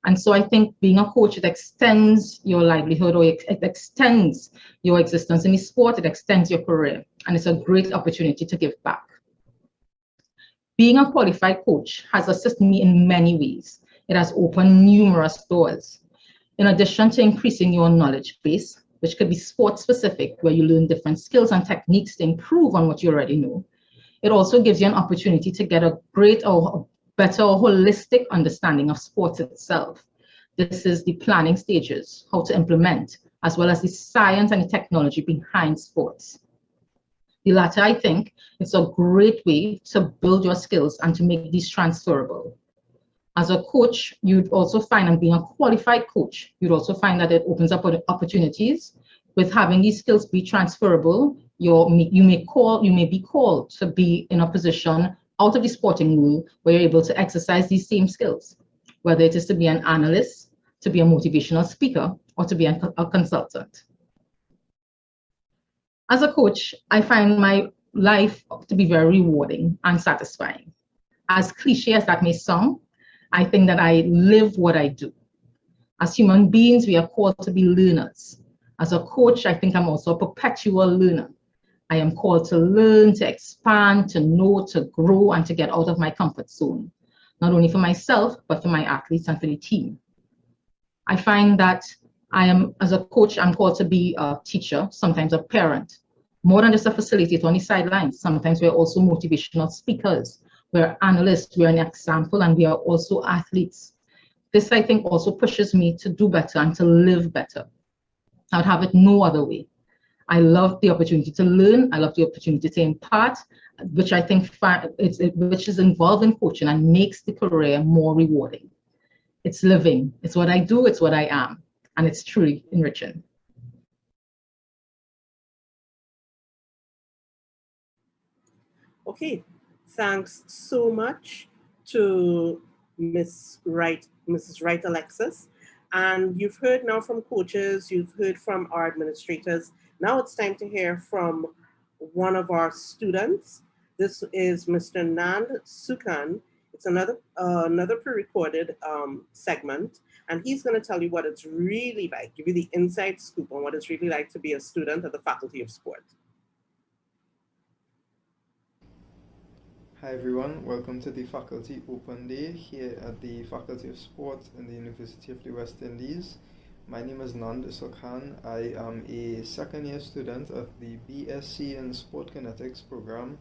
And so I think being a coach, it extends your livelihood, or it extends your existence in the sport, it extends your career, and it's a great opportunity to give back. Being a qualified coach has assisted me in many ways. It has opened numerous doors. In addition to increasing your knowledge base, which could be sport specific, where you learn different skills and techniques to improve on what you already know, it also gives you an opportunity to get a great or better holistic understanding of sports itself. This is the planning stages, how to implement, as well as the science and the technology behind sports. The latter, I think, it's a great way to build your skills and to make these transferable. As a coach, you'd also find, and being a qualified coach, you'd also find that it opens up opportunities with having these skills be transferable. You may be called to be in a position out of the sporting world where you're able to exercise these same skills, whether it is to be an analyst, to be a motivational speaker, or to be a consultant. As a coach, I find my life to be very rewarding and satisfying. As cliche as that may sound, I think that I live what I do. As human beings, we are called to be learners. As a coach, I think I'm also a perpetual learner. I am called to learn, to expand, to know, to grow, and to get out of my comfort zone, not only for myself, but for my athletes and for the team. I find that as a coach, I'm called to be a teacher, sometimes a parent, more than just a facilitator on the sidelines. Sometimes we're also motivational speakers. We're analysts, we're an example, and we are also athletes. This, I think, also pushes me to do better and to live better. I would have it no other way. I love the opportunity to learn. I love the opportunity to impart, which I think which is involved in coaching and makes the career more rewarding. It's living. It's what I do. It's what I am. And it's truly enriching. Okay, thanks so much to Mrs. Wright Alexis. And you've heard now from coaches, you've heard from our administrators. Now it's time to hear from one of our students. This is Mr. Nand Sukan. It's another pre-recorded segment, and he's going to tell you what it's really like, give you the inside scoop on what it's really like to be a student at the Faculty of Sport. Hi everyone, welcome to the Faculty Open Day here at the Faculty of Sport in the University of the West Indies. My name is Nand Sukhan. I am a second-year student of the Bsc in Sport Kinetics program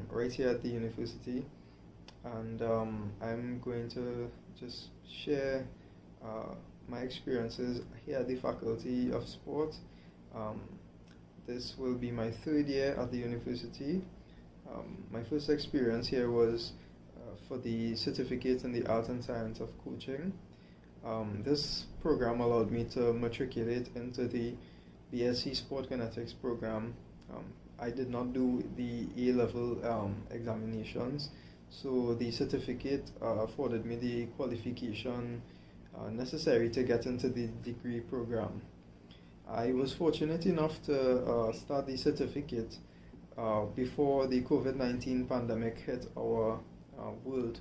right here at the university, and I'm going to just share my experiences here at the Faculty of Sport. This will be my third year at the university. My first experience here was for the certificate in the Art and Science of Coaching. This program allowed me to matriculate into the Bsc Sport Kinetics program. I did not do the A-level examinations, so the certificate afforded me the qualification necessary to get into the degree program. I was fortunate enough to start the certificate before the COVID-19 pandemic hit our world.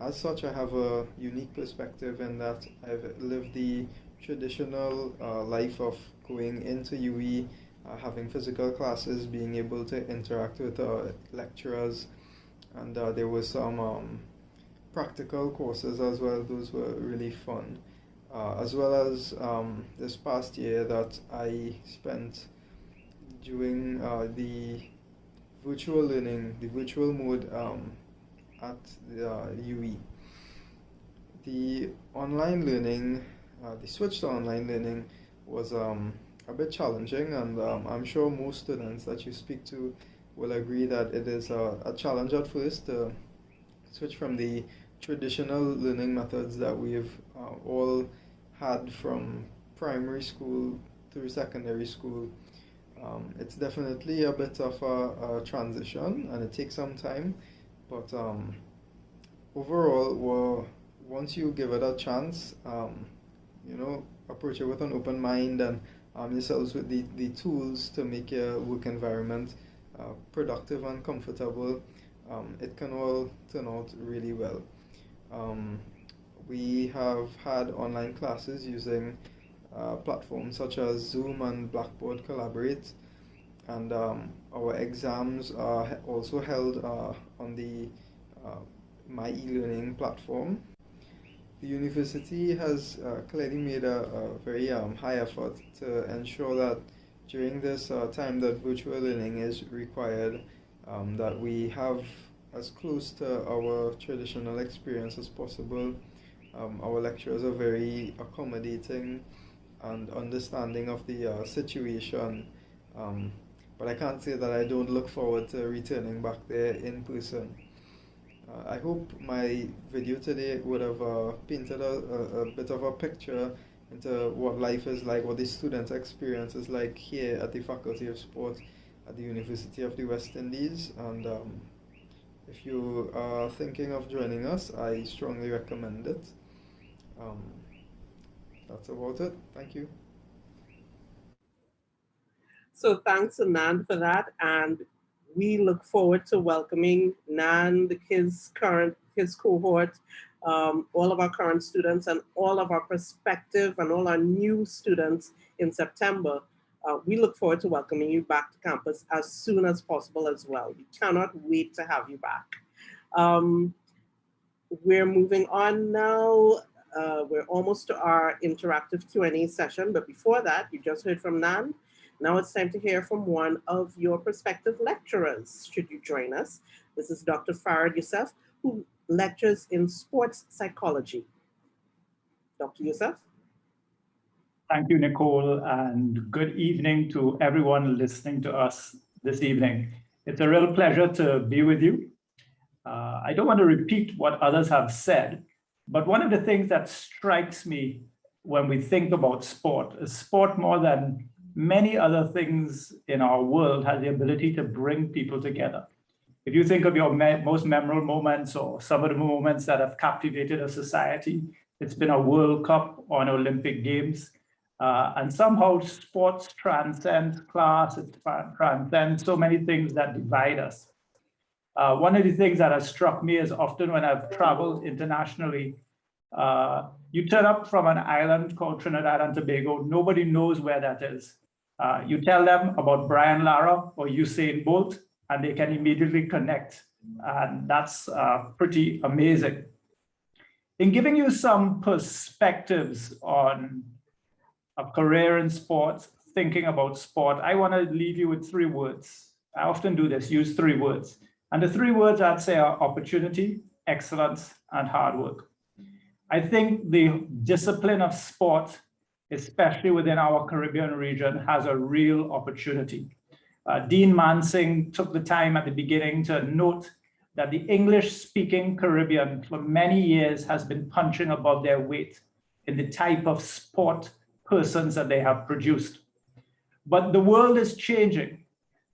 As such, I have a unique perspective in that I've lived the traditional life of going into UE, having physical classes, being able to interact with lecturers, and there were some practical courses as well. Those were really fun. As well as this past year that I spent doing the virtual learning, the virtual mode at the UE. The online learning, the switch to online learning was a bit challenging, and I'm sure most students that you speak to will agree that it is a challenge at first to switch from the traditional learning methods that we've all had from primary school through secondary school. It's definitely a bit of a transition, and it takes some time, but overall, once you give it a chance, you know, approach it with an open mind and arm yourselves with the tools to make your work environment productive and comfortable, it can all turn out really well. We have had online classes using platforms such as Zoom and Blackboard Collaborate, and our exams are also held on the My e-learning platform. The university has clearly made a very high effort to ensure that during this time that virtual learning is required, that we have as close to our traditional experience as possible. Our lecturers are very accommodating and understanding of the situation, but I can't say that I don't look forward to returning back there in person. I hope my video today would have painted a bit of a picture into what life is like, what the student experience is like here at the Faculty of Sport at the University of the West Indies. And if you are thinking of joining us, I strongly recommend it. That's about it. Thank you. So thanks to Nand for that, and we look forward to welcoming Nand, his cohort, all of our current students and all of our prospective and all our new students in September. We look forward to welcoming you back to campus as soon as possible as well. We cannot wait to have you back. We're moving on now. We're almost to our interactive Q&A session, but before that, you just heard from Nand. Now it's time to hear from one of your prospective lecturers, should you join us. This is Dr. Farid Youssef, who lectures in sports psychology. Dr. Youssef? Thank you, Nicole, and good evening to everyone listening to us this evening. It's a real pleasure to be with you. I don't want to repeat what others have said, but one of the things that strikes me when we think about sport is sport, more than many other things in our world, has the ability to bring people together. If you think of your most memorable moments or some of the moments that have captivated a society, it's been a World Cup or an Olympic Games. And somehow sports transcends class, it transcends so many things that divide us. One of the things that has struck me is often when I've traveled internationally, you turn up from an island called Trinidad and Tobago, nobody knows where that is. You tell them about Brian Lara or Usain Bolt, and they can immediately connect. And that's pretty amazing. In giving you some perspectives on a career in sports, thinking about sport, I want to leave you with 3 words. I often do this, use 3 words. And the 3 words I'd say are opportunity, excellence, and hard work. I think the discipline of sport, especially within our Caribbean region, has a real opportunity. Dean Mansing took the time at the beginning to note that the English-speaking Caribbean for many years has been punching above their weight in the type of sport persons that they have produced. But the world is changing,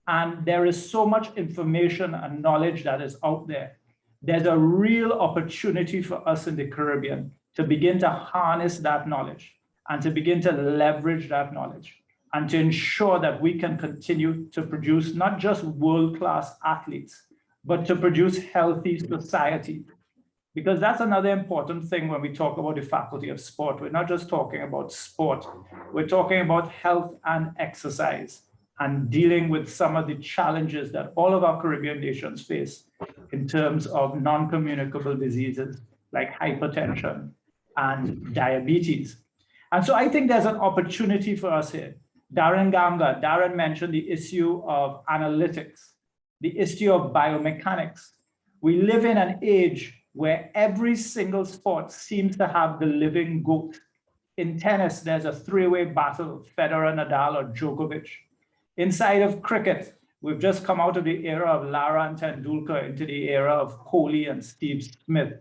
and there is so much information and knowledge that is out there. There's a real opportunity for us in the Caribbean to begin to harness that knowledge and to begin to leverage that knowledge and to ensure that we can continue to produce not just world-class athletes, but to produce healthy society. Because that's another important thing when we talk about the Faculty of Sport. We're not just talking about sport, we're talking about health and exercise and dealing with some of the challenges that all of our Caribbean nations face in terms of non-communicable diseases like hypertension and diabetes. And so I think there's an opportunity for us here. Darren mentioned the issue of analytics, the issue of biomechanics. We live in an age where every single sport seems to have the living GOAT. In tennis, there's a 3-way battle, Federer, Nadal, or Djokovic. Inside of cricket, we've just come out of the era of Lara and Tendulkar into the era of Kohli and Steve Smith.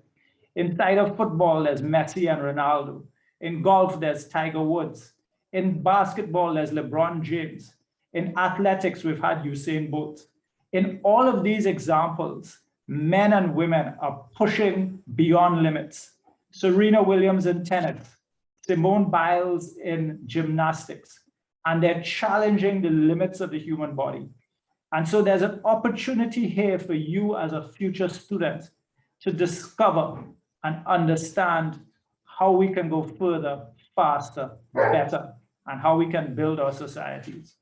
Inside of football, there's Messi and Ronaldo. In golf, there's Tiger Woods. In basketball, there's LeBron James. In athletics, we've had Usain Bolt. In all of these examples, men and women are pushing beyond limits. Serena Williams in tennis, Simone Biles in gymnastics, and they're challenging the limits of the human body. And so there's an opportunity here for you as a future student to discover and understand how we can go further, faster, better, and how we can build our societies.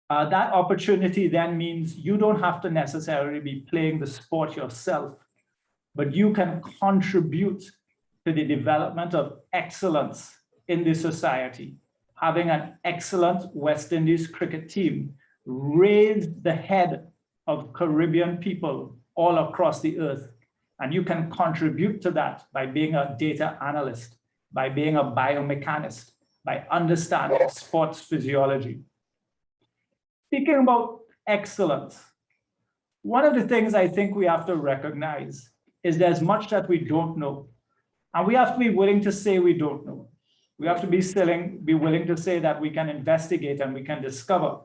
That opportunity then means you don't have to necessarily be playing the sport yourself, but you can contribute to the development of excellence in the society. Having an excellent West Indies cricket team raised the head of Caribbean people all across the earth. And you can contribute to that by being a data analyst, by being a biomechanist, by understanding sports physiology. Speaking about excellence, one of the things I think we have to recognize is there's much that we don't know. And we have to be willing to say we don't know. We have to be willing to say that we can investigate and we can discover.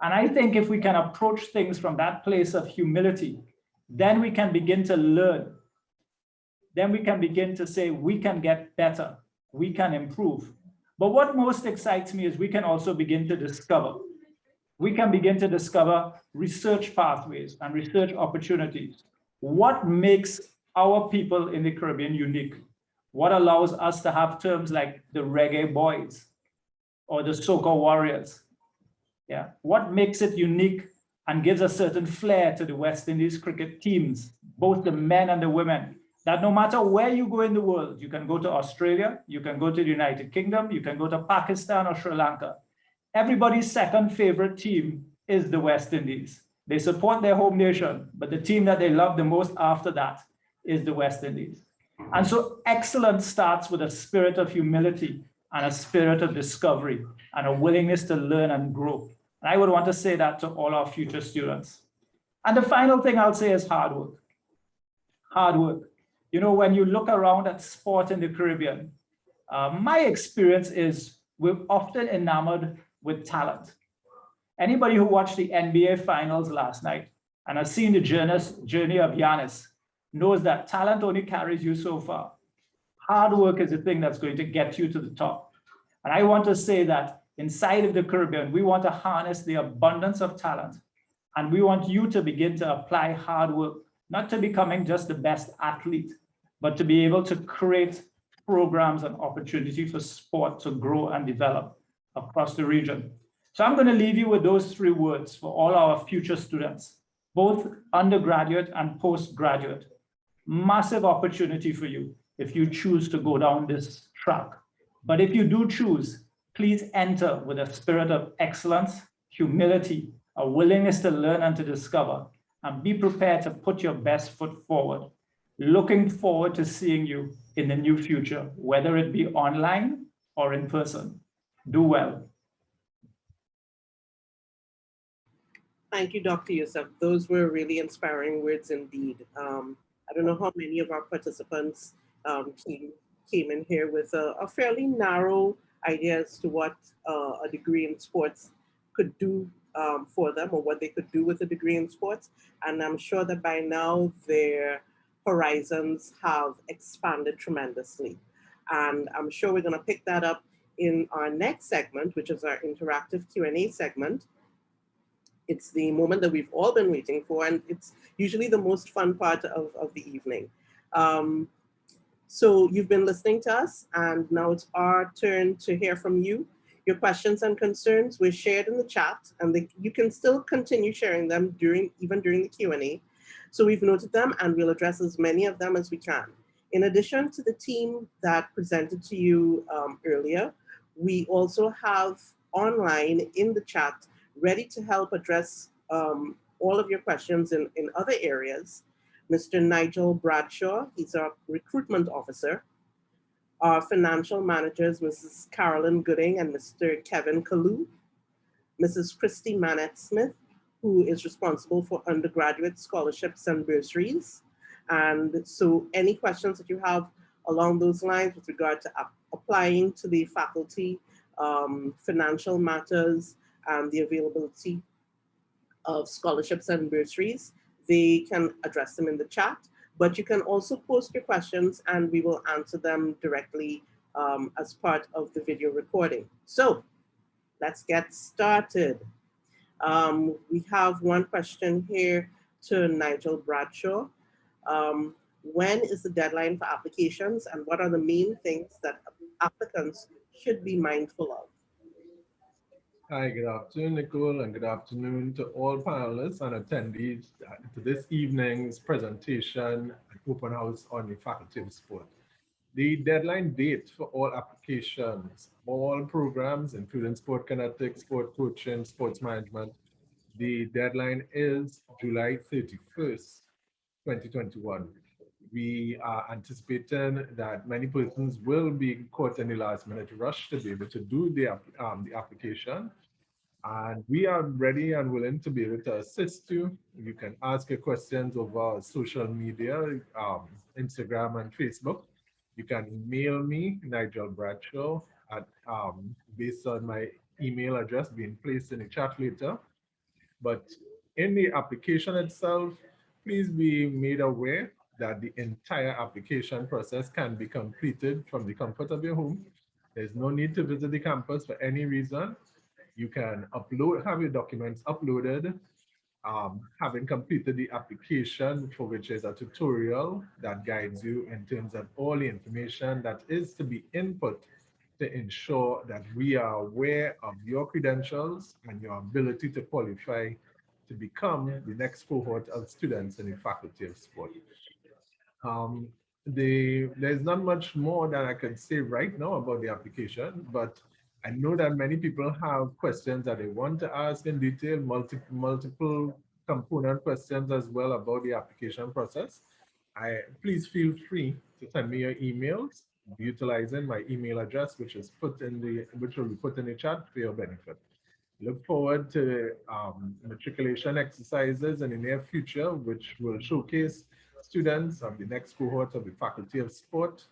And I think if we can approach things from that place of humility, then we can begin to learn. Then we can begin to say we can get better, we can improve. But what most excites me is we can also begin to discover. We can begin to discover research pathways and research opportunities. What makes our people in the Caribbean unique? What allows us to have terms like the Reggae Boys or the Soca Warriors? Yeah. What makes it unique and gives a certain flair to the West Indies cricket teams, both the men and the women, that no matter where you go in the world, you can go to Australia, you can go to the United Kingdom, you can go to Pakistan or Sri Lanka. Everybody's second favorite team is the West Indies. They support their home nation, but the team that they love the most after that is the West Indies. And so excellence starts with a spirit of humility and a spirit of discovery and a willingness to learn and grow. And I would want to say that to all our future students. And the final thing I'll say is hard work. Hard work. You know, when you look around at sport in the Caribbean, my experience is we're often enamored with talent. Anybody who watched the NBA finals last night and has seen the journey of Giannis knows that talent only carries you so far. Hard work is the thing that's going to get you to the top. And I want to say that inside of the Caribbean, we want to harness the abundance of talent. And we want you to begin to apply hard work, not to becoming just the best athlete, but to be able to create programs and opportunity for sport to grow and develop across the region. So I'm going to leave you with those 3 words for all our future students, both undergraduate and postgraduate. Massive opportunity for you if you choose to go down this track. But if you do choose, please enter with a spirit of excellence, humility, a willingness to learn and to discover, and be prepared to put your best foot forward. Looking forward to seeing you in the near future, whether it be online or in person. Do well. Thank you, Dr. Youssef. Those were really inspiring words indeed. I don't know how many of our participants came in here with a fairly narrow idea as to what a degree in sports could do for them, or what they could do with a degree in sports. And I'm sure that by now their horizons have expanded tremendously. And I'm sure we're going to pick that up in our next segment, which is our interactive Q&A segment. It's the moment that we've all been waiting for, and it's usually the most fun part of the evening. So you've been listening to us, and now it's our turn to hear from you. Your questions and concerns were shared in the chat, and you can still continue sharing them even during the Q&A. So we've noted them, and we'll address as many of them as we can. In addition to the team that presented to you earlier, we also have online in the chat ready to help address all of your questions in other areas. Mr. Nigel Bradshaw, he's our recruitment officer. Our financial managers, Mrs. Carolyn Gooding and Mr. Kevin Kalu. Mrs. Christy Manette-Smith, who is responsible for undergraduate scholarships and bursaries. And so any questions that you have along those lines with regard to applying to the faculty, financial matters, and the availability of scholarships and bursaries, they can address them in the chat, but you can also post your questions and we will answer them directly as part of the video recording. So let's get started. We have one question here to Nigel Bradshaw. When is the deadline for applications, and what are the main things that applicants should be mindful of? Hi, good afternoon, Nicole, and good afternoon to all panelists and attendees to this evening's presentation and open house on the Faculty of Sport. The deadline date for all applications, all programs, including Sport Kinetics, Sport Coaching, Sports Management, the deadline is July 31st, 2021. We are anticipating that many persons will be caught in the last minute rush to be able to do the application. And we are ready and willing to be able to assist you. You can ask your questions over social media, Instagram and Facebook. You can email me, Nigel Bradshaw, at, based on my email address being placed in the chat later. But in the application itself, please be made aware that the entire application process can be completed from the comfort of your home. There's no need to visit the campus for any reason. You can have your documents uploaded, having completed the application, for which is a tutorial that guides you in terms of all the information that is to be input to ensure that we are aware of your credentials and your ability to qualify to become the next cohort of students in the Faculty of Sport. There's not much more that I can say right now about the application, but I know that many people have questions that they want to ask in detail, multiple component questions as well about the application process. Please feel free to send me your emails utilizing my email address, which will be put in the chat for your benefit. Look forward to matriculation exercises in the near future, which will showcase students of the next cohort of the Faculty of Sport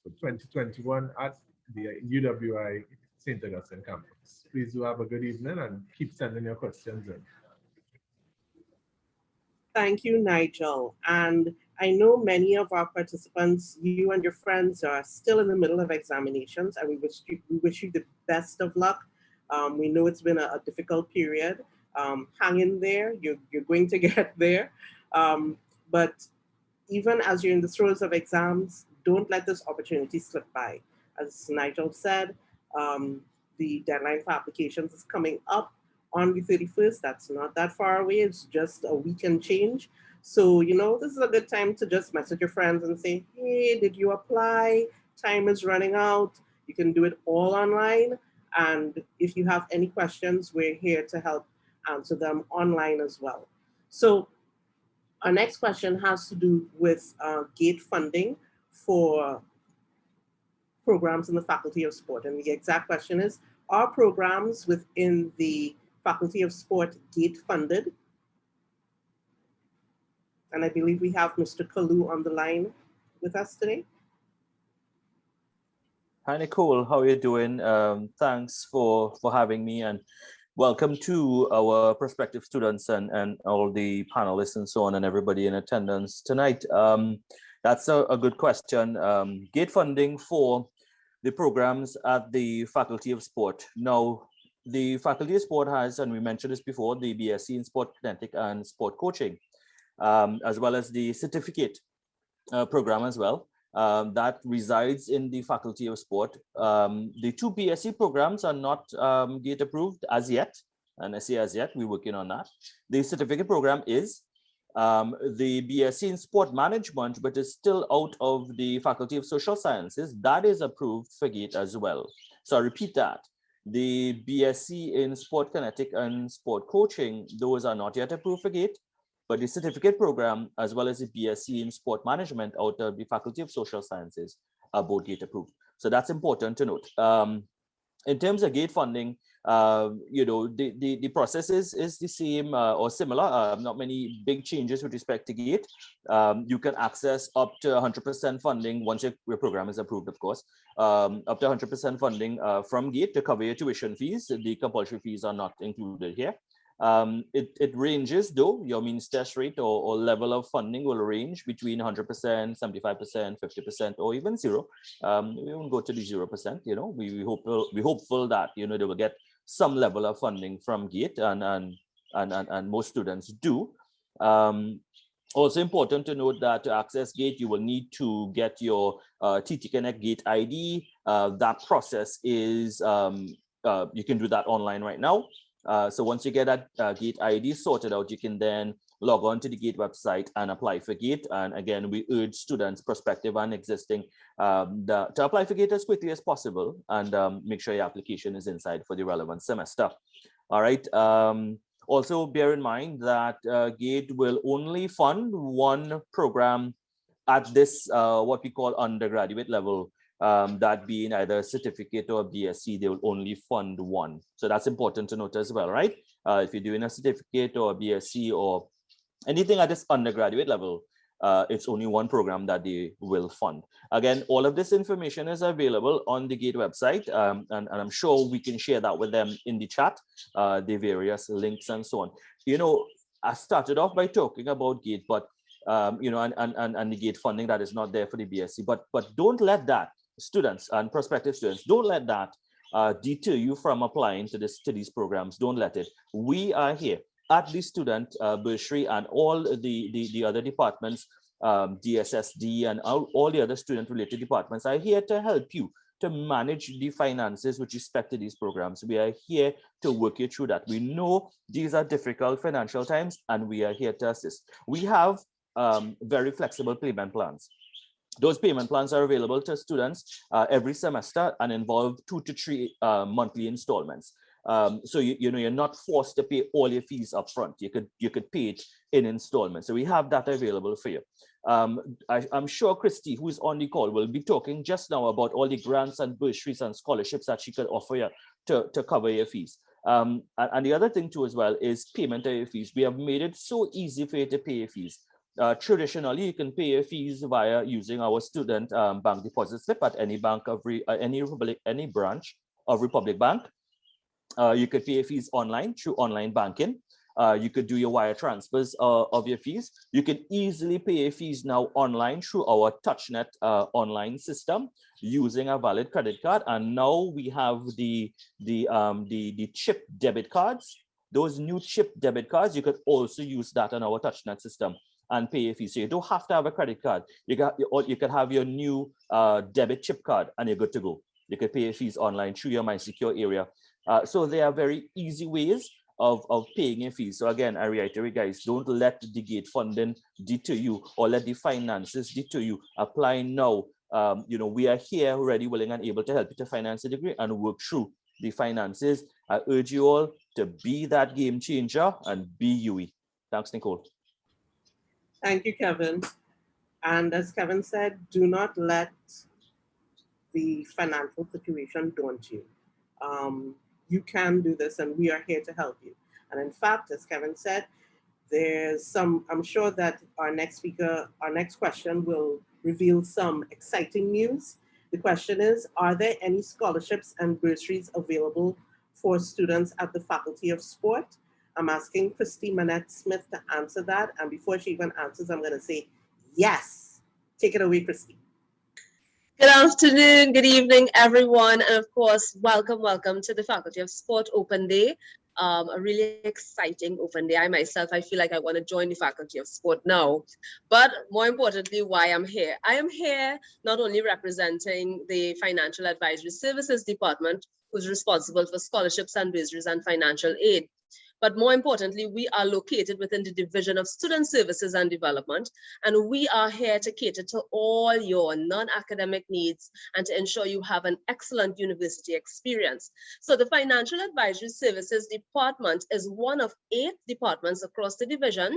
for 2021 at the UWI St. Augustine campus. Please do have a good evening and keep sending your questions in. Thank you, Nigel. And I know many of our participants, you and your friends, are still in the middle of examinations, and we wish you the best of luck. We know it's been a difficult period. Hang in there, you're going to get there. But even as you're in the throes of exams, don't let this opportunity slip by. As Nigel said, the deadline for applications is coming up on the 31st. That's not that far away. It's just a week and change. So, this is a good time to just message your friends and say, hey, did you apply? Time is running out. You can do it all online. And if you have any questions, we're here to help answer them online as well. So our next question has to do with GATE funding for programs in the Faculty of Sport. And the exact question is, are programs within the Faculty of Sport GATE funded? And I believe we have Mr. Kalu on the line with us today. Hi, Nicole. How are you doing? Thanks for having me, and welcome to our prospective students and all the panelists and so on, and everybody in attendance tonight. That's a good question. GATE funding for the programs at the Faculty of Sport. Now, the Faculty of Sport has, and we mentioned this before, the Bsc in Sport Kinetics and Sport Coaching, as well as the certificate program as well. That resides in the Faculty of Sport. The two BSc programs are not GATE approved as yet, and I say as yet, we're working on that. The certificate program is the BSc in Sport Management, but is still out of the Faculty of Social Sciences. That is approved for GATE as well. So I repeat that. The BSc in Sport Kinetics and Sport Coaching, those are not yet approved for GATE. But the certificate program, as well as the BSc in Sport Management out of the Faculty of Social Sciences, are both GATE approved. So that's important to note. In terms of GATE funding, the process is the same or similar. Not many big changes with respect to GATE. You can access up to 100% funding once your program is approved, of course. Up to 100% funding from GATE to cover your tuition fees. The compulsory fees are not included here. It ranges though, your means test rate or level of funding will range between 100%, 75%, 50%, or even zero. We won't go to the 0%, we're hopeful that, they will get some level of funding from GATE and most students do. Also important to note that to access GATE, you will need to get your TT Connect GATE ID. That process is, you can do that online right now. So once you get that GATE ID sorted out, you can then log on to the GATE website and apply for GATE. And again, we urge students, prospective and existing, to apply for GATE as quickly as possible and make sure your application is inside for the relevant semester. All right. Also bear in mind that GATE will only fund one program at this, what we call undergraduate level. That being either a certificate or a BSc, they will only fund one. So that's important to note as well, right? If you're doing a certificate or a BSc or anything at this undergraduate level, it's only one program that they will fund. Again, all of this information is available on the GATE website, and I'm sure we can share that with them in the chat, the various links and so on. I started off by talking about GATE, but and the GATE funding that is not there for the BSc, but don't let that, students and prospective students, don't let that deter you from applying to these programs. Don't let it. We are here at the student bursary and all the other departments, DSSD and all the other student related departments are here to help you to manage the finances with respect to these programs. We are here to work you through that. We know these are difficult financial times and we are here to assist. We have very flexible payment plans. Those payment plans are available to students every semester and involve 2 to 3 monthly installments. So you're not forced to pay all your fees up front. You could pay it in installments. So we have that available for you. I'm sure Christy, who is on the call, will be talking just now about all the grants and bursaries and scholarships that she could offer you to cover your fees. And the other thing too as well is payment of your fees. We have made it so easy for you to pay your fees. Traditionally, you can pay your fees via using our student bank deposit slip at any bank of any branch of Republic Bank. You could pay your fees online through online banking. You could do your wire transfers of your fees. You can easily pay your fees now online through our TouchNet online system using a valid credit card. And now we have the chip debit cards. Those new chip debit cards, you could also use that on our TouchNet system and pay your fees. So you don't have to have a credit card. You can have your new debit chip card and you're good to go. You can pay your fees online through your MySecure area. So there are very easy ways of paying your fees. So again, I reiterate, guys, don't let the gate funding deter you or let the finances deter you. Apply now. We are here ready, willing, and able to help you to finance a degree and work through the finances. I urge you all to be that game changer and be UE. Thanks, Nicole. Thank you, Kevin. And as Kevin said, do not let the financial situation daunt you. You can do this, and we are here to help you. And in fact, as Kevin said, I'm sure that our next question will reveal some exciting news. The question is, are there any scholarships and bursaries available for students at the Faculty of Sport? I'm asking Christy Manette-Smith to answer that. And before she even answers, I'm gonna say, yes. Take it away, Christy. Good afternoon, good evening, everyone. And of course, welcome to the Faculty of Sport Open Day. A really exciting open day. I feel like I want to join the Faculty of Sport now. But more importantly, why I'm here. I am here not only representing the Financial Advisory Services Department, who's responsible for scholarships and bursaries and financial aid. But more importantly, we are located within the Division of Student Services and Development, and we are here to cater to all your non-academic needs and to ensure you have an excellent university experience. So the Financial Advisory Services Department is one of 8 departments across the division.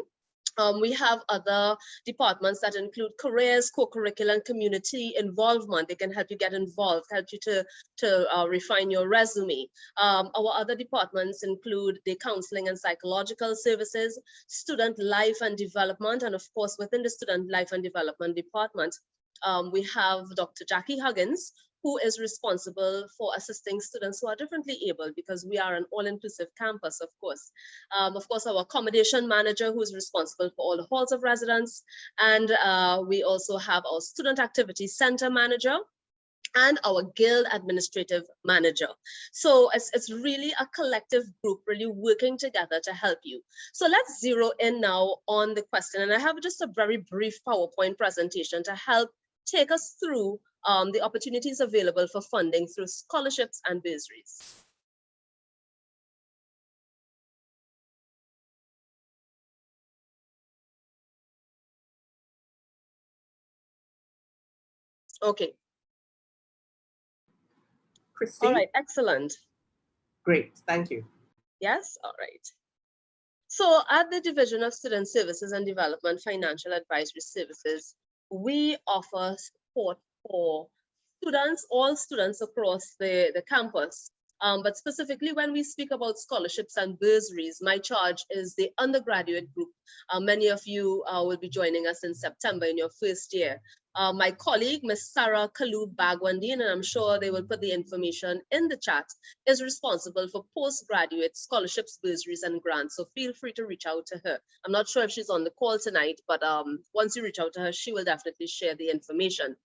We have other departments that include careers, co-curricular, and community involvement. They can help you get involved, help you to refine your resume. Our other departments include the counseling and psychological services, student life and development, and of course, within the student life and development department, we have Dr. Jackie Huggins, who is responsible for assisting students who are differently able, because we are an all-inclusive campus, of course. Our accommodation manager, who is responsible for all the halls of residence. And we also have our student activity center manager and our guild administrative manager. So it's really a collective group really working together to help you. So let's zero in now on the question. And I have just a very brief PowerPoint presentation to help take us through the opportunities available for funding through scholarships and bursaries. Okay. Christy? All right, excellent. Great, thank you. Yes, all right. So at the Division of Student Services and Development Financial Advisory Services, we offer support for students, all students across the campus. But specifically when we speak about scholarships and bursaries, my charge is the undergraduate group. Many of you will be joining us in September in your first year. My colleague, Ms. Sarah Kalub Bagwandine, and I'm sure they will put the information in the chat, is responsible for postgraduate scholarships, bursaries, and grants. So feel free to reach out to her. I'm not sure if she's on the call tonight, but once you reach out to her, she will definitely share the information.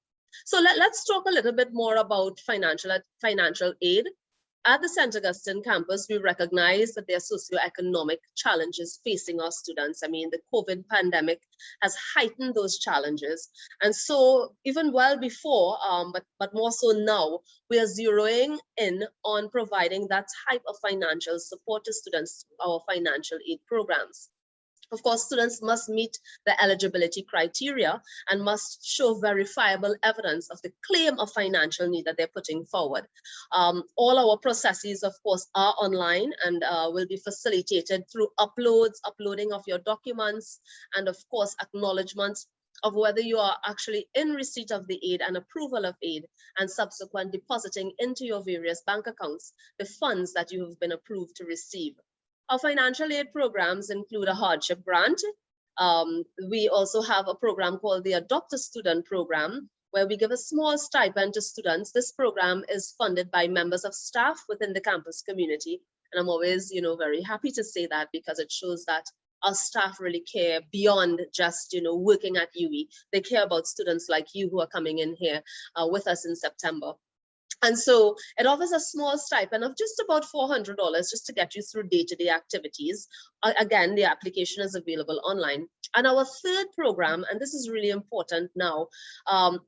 So let's talk a little bit more about financial aid. At the St. Augustine campus, we recognize that there are socioeconomic challenges facing our students. I mean, the COVID pandemic has heightened those challenges. And so even well before, but more so now, we are zeroing in on providing that type of financial support to students through our financial aid programs. Of course, students must meet the eligibility criteria and must show verifiable evidence of the claim of financial need that they're putting forward. All our processes, of course, are online and will be facilitated through uploading of your documents, and of course, acknowledgements of whether you are actually in receipt of the aid and approval of aid, and subsequent depositing into your various bank accounts the funds that you have been approved to receive. Our financial aid programs include a hardship grant. We also have a program called the Adopt a Student program, where we give a small stipend to students. This program is funded by members of staff within the campus community And I'm always, very happy to say that, because it shows that our staff really care beyond just, working at UWI. They care about students like you who are coming in here with us in September. And so it offers a small stipend of just about $400 just to get you through day-to-day activities. Again, the application is available online. And our third program, and this is really important now,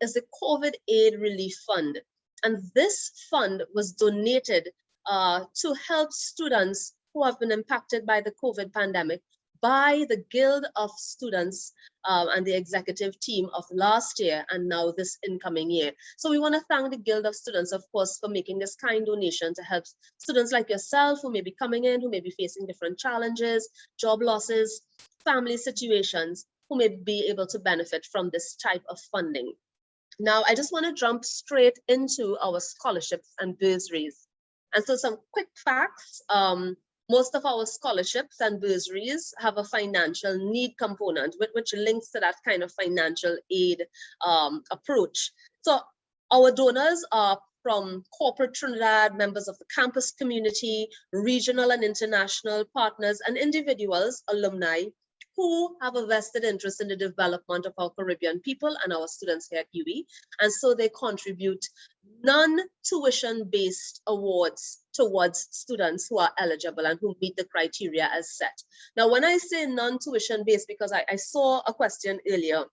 is the COVID Aid Relief Fund. And this fund was donated to help students who have been impacted by the COVID pandemic by the Guild of Students and the executive team of last year and now this incoming year. So we want to thank the Guild of Students, of course, for making this kind donation to help students like yourself who may be coming in, who may be facing different challenges, job losses, family situations, who may be able to benefit from this type of funding. Now, I just want to jump straight into our scholarships and bursaries. And so some quick facts. Most of our scholarships and bursaries have a financial need component, which links to that kind of financial aid approach. So our donors are from corporate Trinidad, members of the campus community, regional and international partners, and individuals, alumni, who have a vested interest in the development of our Caribbean people and our students here at UWI. And so they contribute non-tuition-based awards towards students who are eligible and who meet the criteria as set. Now, when I say non-tuition based, because I saw a question earlier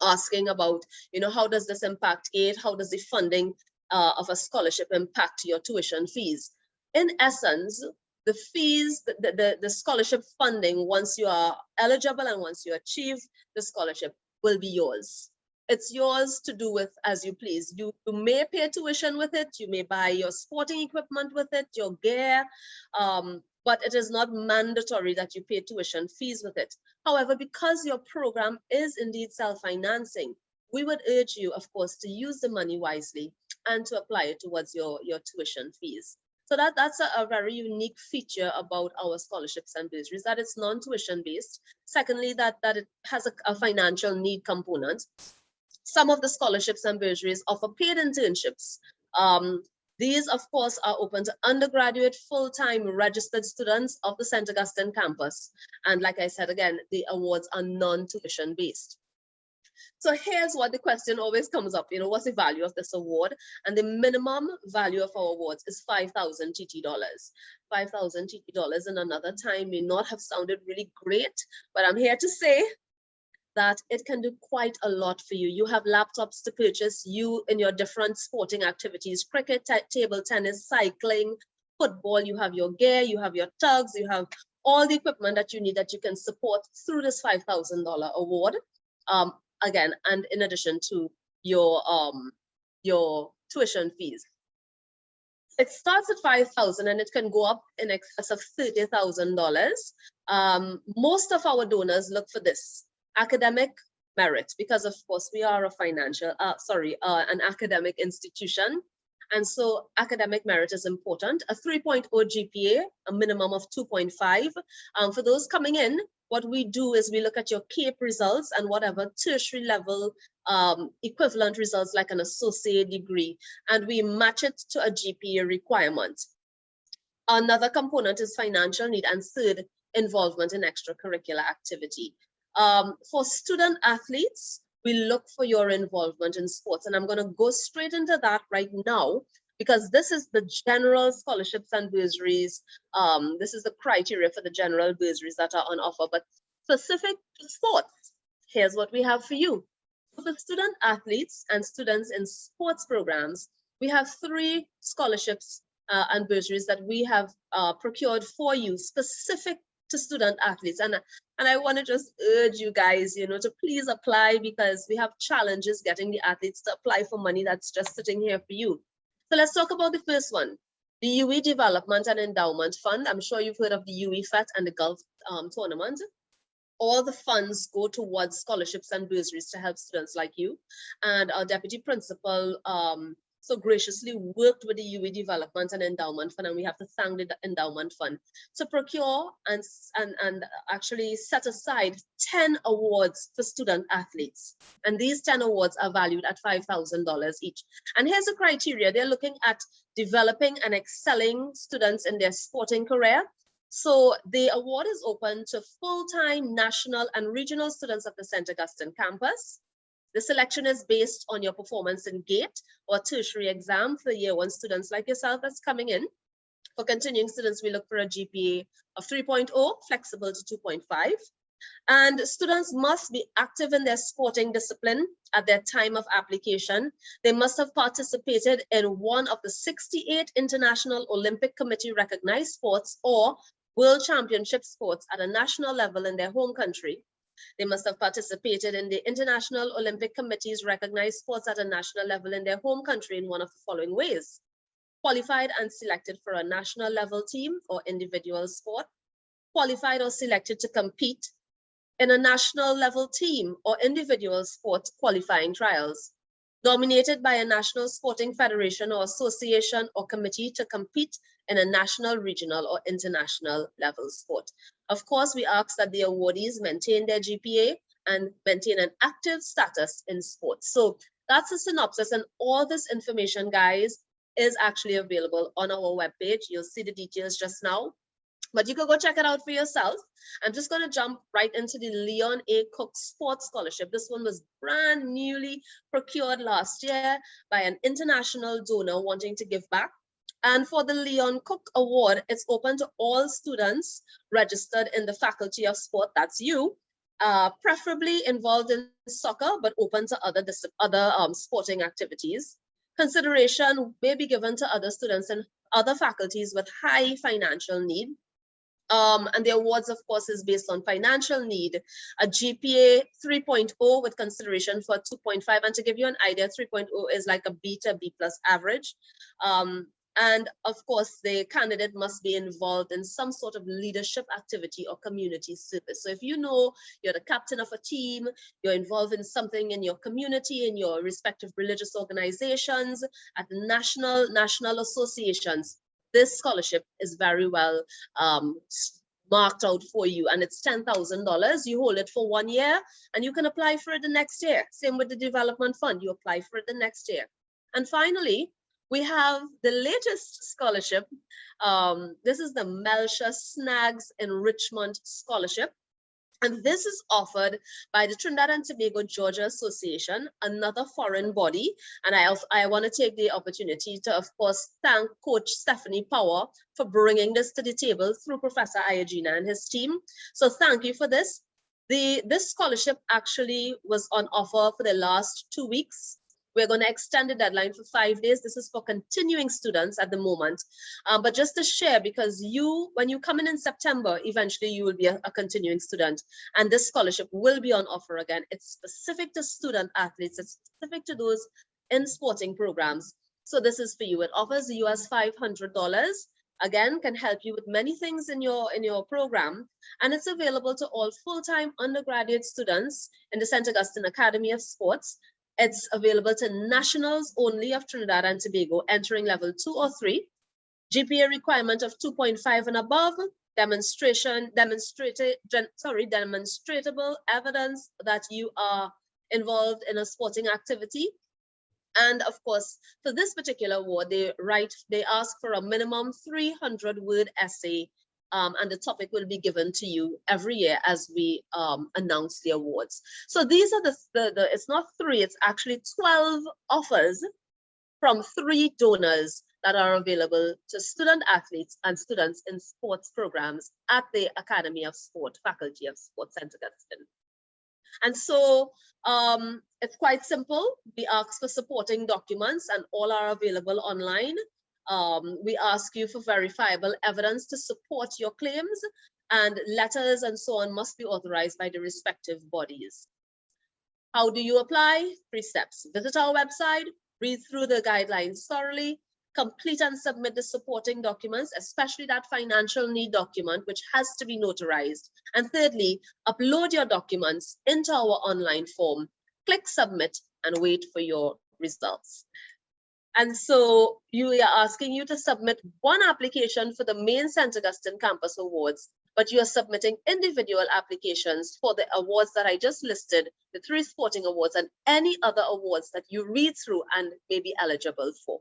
asking about, how does this impact aid? How does the funding of a scholarship impact your tuition fees? In essence, the fees, the scholarship funding, once you are eligible and once you achieve the scholarship, will be yours. It's yours to do with as you please. You may pay tuition with it, you may buy your sporting equipment with it, your gear, but it is not mandatory that you pay tuition fees with it. However, because your program is indeed self-financing, we would urge you, of course, to use the money wisely and to apply it towards your tuition fees. So that's a very unique feature about our scholarships and bursaries, that it's non-tuition based. Secondly, that it has a financial need component. Some of the scholarships and bursaries offer paid internships. These, of course, are open to undergraduate, full-time registered students of the St. Augustine campus. And like I said, again, the awards are non-tuition based. So here's what the question always comes up, what's the value of this award? And the minimum value of our awards is 5,000 TT dollars. 5,000 TT dollars in another time may not have sounded really great, but I'm here to say that it can do quite a lot for you. You have laptops to purchase, you in your different sporting activities, cricket, table tennis, cycling, football, you have your gear, you have your tugs, you have all the equipment that you need that you can support through this $5,000 award. Again, and in addition to your tuition fees. It starts at $5,000 and it can go up in excess of $30,000. Most of our donors look for this, academic merit, because of course we are an academic institution. And so academic merit is important. A 3.0 GPA, a minimum of 2.5. For those coming in, what we do is we look at your CAPE results and whatever tertiary level equivalent results like an associate degree, and we match it to a GPA requirement. Another component is financial need, and third, involvement in extracurricular activity. For student athletes, we look for your involvement in sports, and I'm going to go straight into that right now, because this is the general scholarships and bursaries. This is the criteria for the general bursaries that are on offer, but specific to sports, here's what we have for you. For the student athletes and students in sports programs, we have 3 scholarships and bursaries that we have procured for you, specific to student athletes. And I want to just urge you guys, to please apply, because we have challenges getting the athletes to apply for money that's just sitting here for you. So let's talk about the first one, the UWI Development and Endowment Fund. I'm sure you've heard of the UWI FET and the Gulf Tournament. All the funds go towards scholarships and bursaries to help students like you. And our deputy principal, so graciously worked with the UWI Development and Endowment Fund, and we have to thank the Endowment Fund, to procure and actually set aside 10 awards for student athletes. And these 10 awards are valued at $5,000 each. And here's the criteria. They're looking at developing and excelling students in their sporting career. So the award is open to full-time national and regional students of the St. Augustine campus. The selection is based on your performance in GATE or tertiary exam for year 1 students like yourself that's coming in. For continuing students, we look for a GPA of 3.0, flexible to 2.5. And students must be active in their sporting discipline at their time of application. They must have participated in one of the 68 International Olympic Committee recognized sports or World Championship sports at a national level in their home country. They must have participated in the International Olympic Committee's recognized sports at a national level in their home country in one of the following ways: qualified and selected for a national level team or individual sport, qualified or selected to compete in a national level team or individual sport qualifying trials, nominated by a national sporting federation or association or committee to compete in a national, regional, or international level sport. Of course, we ask that the awardees maintain their GPA and maintain an active status in sports. So that's a synopsis, and all this information, guys, is actually available on our webpage. You'll see the details just now, but you can go check it out for yourself. I'm just going to jump right into the Leon A. Cook Sports Scholarship. This one was brand newly procured last year by an international donor wanting to give back. And for the Leon Cook Award, it's open to all students registered in the Faculty of Sport, that's you, preferably involved in soccer, but open to other sporting activities. Consideration may be given to other students in other faculties with high financial need. And the awards, of course, is based on financial need. A GPA 3.0 with consideration for 2.5. And to give you an idea, 3.0 is like a B to B plus average. And of course, the candidate must be involved in some sort of leadership activity or community service. So if you know you're the captain of a team, you're involved in something in your community, in your respective religious organizations, at the national associations, this scholarship is very well marked out for you, and it's $10,000. You hold it for 1 year and you can apply for it the next year. Same with the development fund, you apply for it the next year. And finally, we have the latest scholarship. This is the Melsa Snags Enrichment Scholarship. And this is offered by the Trinidad and Tobago Georgia Association, another foreign body. And I want to take the opportunity to, of course, thank Coach Stephanie Power for bringing this to the table through Professor Ayagina and his team. So thank you for this. This scholarship actually was on offer for the last 2 weeks. We're going to extend the deadline for 5 days. This is for continuing students at the moment. But just to share, because when you come in September, eventually you will be a continuing student. And this scholarship will be on offer again. It's specific to student athletes. It's specific to those in sporting programs. So this is for you. It offers US $500. Again, can help you with many things in your program. And it's available to all full-time undergraduate students in the St. Augustine Academy of Sports. It's available to nationals only of Trinidad and Tobago entering level 2 or 3. GPA requirement of 2.5 and above. Demonstrable evidence that you are involved in a sporting activity. And of course, for this particular award, they ask for a minimum 300-word essay. And the topic will be given to you every year as we announce the awards. So these are it's not 3, it's actually 12 offers from 3 donors that are available to student athletes and students in sports programs at the Academy of Sport, Faculty of Sport, St. Augustine. And so it's quite simple. We ask for supporting documents and all are available online. We ask you for verifiable evidence to support your claims, and letters and so on must be authorized by the respective bodies. How do you apply? 3 steps. Visit our website, read through the guidelines thoroughly, complete and submit the supporting documents, especially that financial need document, which has to be notarized. And thirdly, upload your documents into our online form. Click submit and wait for your results. And so we are asking you to submit one application for the main St. Augustine Campus Awards, but you are submitting individual applications for the awards that I just listed, the 3 sporting awards and any other awards that you read through and may be eligible for.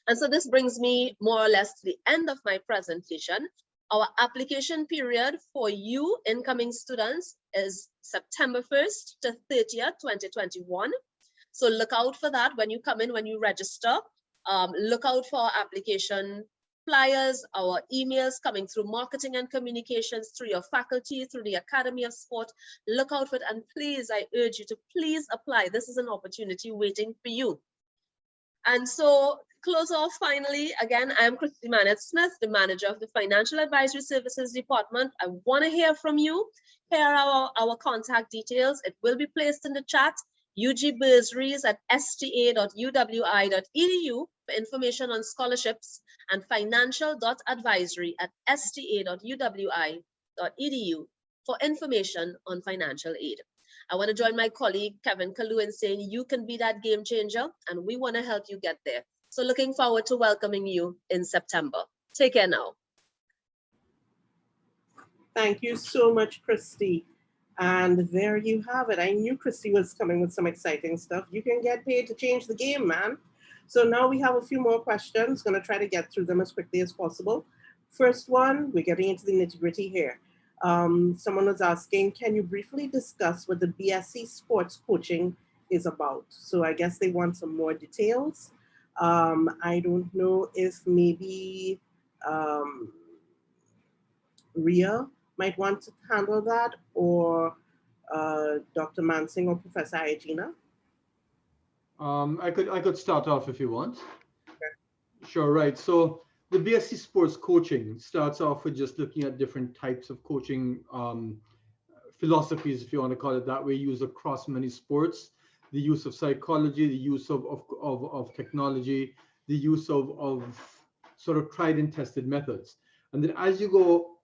And so this brings me more or less to the end of my presentation. Our application period for you incoming students is September 1st to 30th, 2021. So look out for that when you come in, when you register. Look out for our application flyers, our emails coming through marketing and communications, through your faculty, through the Academy of Sport. Look out for it, and please, I urge you to please apply. This is an opportunity waiting for you. And so close off finally, again, I am Christy Manette-Smith, the manager of the Financial Advisory Services Department. I want to hear from you. Here are our contact details. It will be placed in the chat. Bursaries at sta.uwi.edu for information on scholarships, and financial.advisory@sta.uwi.edu for information on financial aid. I want to join my colleague Kevin Kalu in saying you can be that game changer, and we want to help you get there. So looking forward to welcoming you in September. Take care now. Thank you so much, Christy. And there you have it. I knew Christy was coming with some exciting stuff. You can get paid to change the game, man. So now we have a few more questions. Going to try to get through them as quickly as possible. First one, we're getting into the nitty-gritty here. Someone was asking, can you briefly discuss what the Bsc Sports Coaching is about? So I guess they want some more details. I don't know if maybe Ria might want to handle that, or Dr. Mansing or Professor Hygiena. I could start off if you want. Okay. Sure, right. So the Bsc Sports Coaching starts off with just looking at different types of coaching philosophies, if you want to call it that way, used across many sports. The use of psychology, the use of technology, the use of sort of tried and tested methods. And then as you go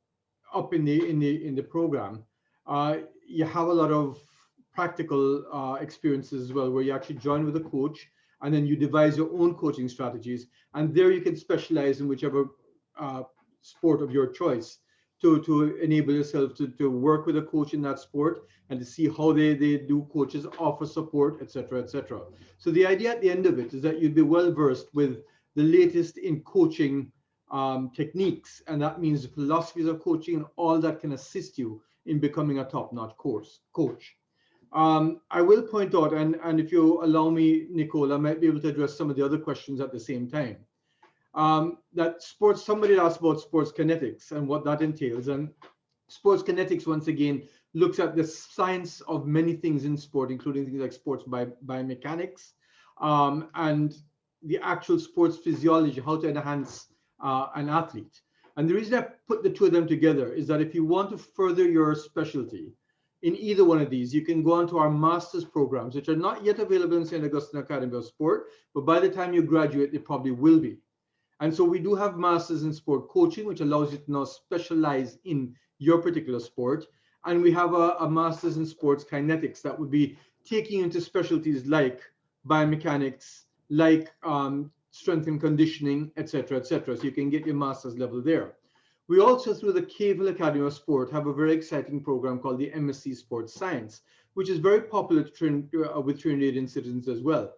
up in the program, you have a lot of practical experiences as well, where you actually join with a coach, and then you devise your own coaching strategies. And there you can specialize in whichever sport of your choice to enable yourself to work with a coach in that sport and to see how they do coaches, offer support, etc., etc. So the idea at the end of it is that you'd be well versed with the latest in coaching techniques, and that means the philosophies of coaching and all that can assist you in becoming a top-notch coach. I will point out, and if you allow me, Nicole, I might be able to address some of the other questions at the same time. That somebody asked about sports kinetics and what that entails. And sports kinetics, once again, looks at the science of many things in sport, including things like sports biomechanics, and the actual sports physiology, how to enhance an athlete. And the reason I put the two of them together is that if you want to further your specialty in either one of these, you can go on to our master's programs, which are not yet available in St. Augustine Academy of Sport, but by the time you graduate, they probably will be. And so we do have masters in sport coaching, which allows you to now specialize in your particular sport. And we have a master's in sports kinetics that would be taking into specialties like biomechanics, like strength and conditioning, etc., etc. So you can get your master's level there. We also, through the Cavell Academy of Sport, have a very exciting program called the Msc Sports Science, which is very popular with Trinidadian citizens as well.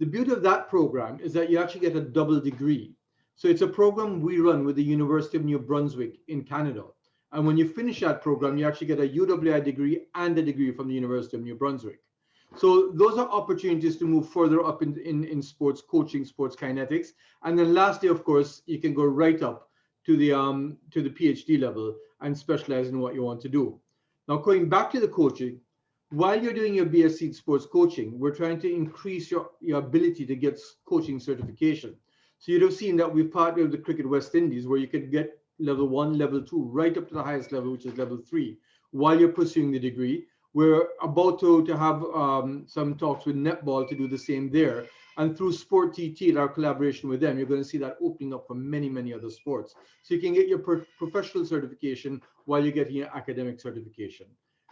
The beauty of that program is that you actually get a double degree. So it's a program we run with the University of New Brunswick in Canada. And when you finish that program, you actually get a UWI degree and a degree from the University of New Brunswick. So those are opportunities to move further up in sports coaching, sports kinetics. And then lastly, of course, you can go right up to the PhD level and specialize in what you want to do. Now, going back to the coaching, while you're doing your Bsc Sports Coaching, we're trying to increase your ability to get coaching certification. So you'd have seen that we've partnered with the Cricket West Indies, where you could get level 1, level 2, right up to the highest level, which is level 3, while you're pursuing the degree. We're about to have some talks with netball to do the same there. And through Sport TT, our collaboration with them, you're going to see that opening up for many, many other sports. So you can get your professional certification while you're getting your academic certification.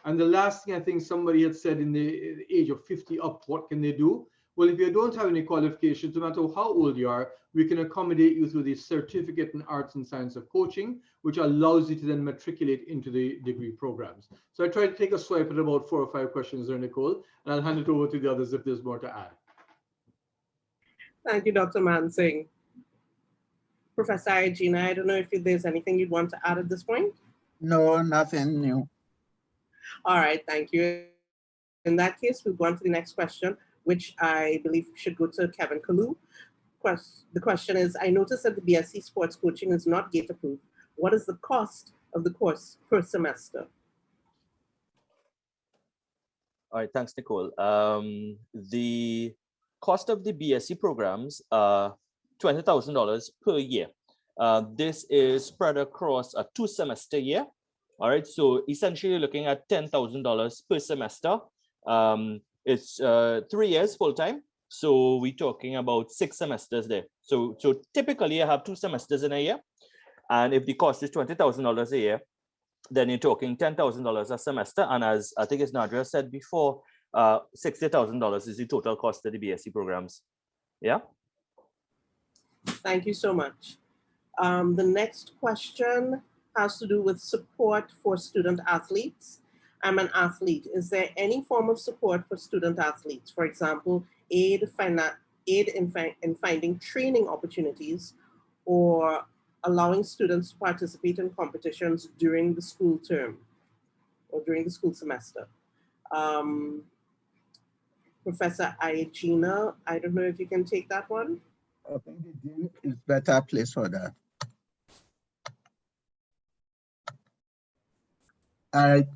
And the last thing I think somebody had said, in the age of 50 up, what can they do? Well, if you don't have any qualifications, no matter how old you are, we can accommodate you through the Certificate in Arts and Science of Coaching, which allows you to then matriculate into the degree programs. So I tried to take a swipe at about 4 or 5 questions there, Nicole, and I'll hand it over to the others if there's more to add. Thank you, Dr. Mansingh. Professor Regina, I don't know if there's anything you'd want to add at this point? No, nothing new. All right, thank you. In that case, we'll go on to the next question, which I believe should go to Kevin Kalu. The question is, I noticed that the Bsc Sports Coaching is not GATE approved. What is the cost of the course per semester? All right, thanks, Nicole. The cost of the BSc programs are $20,000 per year. This is spread across a 2-semester year. All right, so essentially you're looking at $10,000 per semester. It's 3 years full-time. So we're talking about 6 semesters there. So typically I have 2 semesters in a year. And if the cost is $20,000 a year, then you're talking $10,000 a semester. And as I think as Nadra said before, $60,000 is the total cost of the BSc programs. Yeah. Thank you so much. The next question has to do with support for student athletes. I'm an athlete. Is there any form of support for student athletes? For example, aid in finding training opportunities or allowing students to participate in competitions during the school term or during the school semester. Professor Regina, I don't know if you can take that one. I think the dean is better place for that.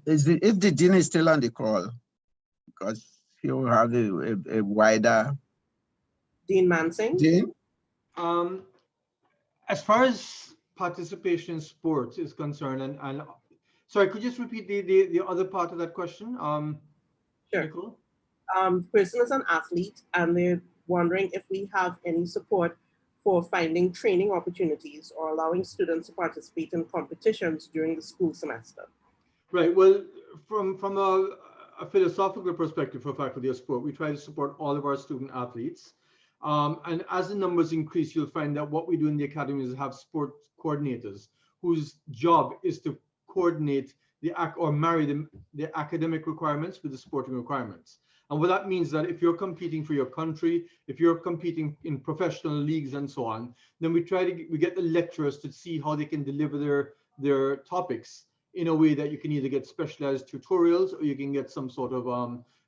If the dean is still on the call, because he will have a wider. Dean Mansingh? Dean? As far as participation in sports is concerned, and sorry, could you just repeat the other part of that question? Sure. Nicole? The person is an athlete and they're wondering if we have any support for finding training opportunities or allowing students to participate in competitions during the school semester. Right. Well, from a philosophical perspective for Faculty of Sport, we try to support all of our student athletes. And as the numbers increase, you'll find that what we do in the academy is have sport coordinators whose job is to coordinate marry the academic requirements with the sporting requirements. And what that means that if you're competing for your country, if you're competing in professional leagues and so on, then we get the lecturers to see how they can deliver their topics in a way that you can either get specialized tutorials or you can get some sort of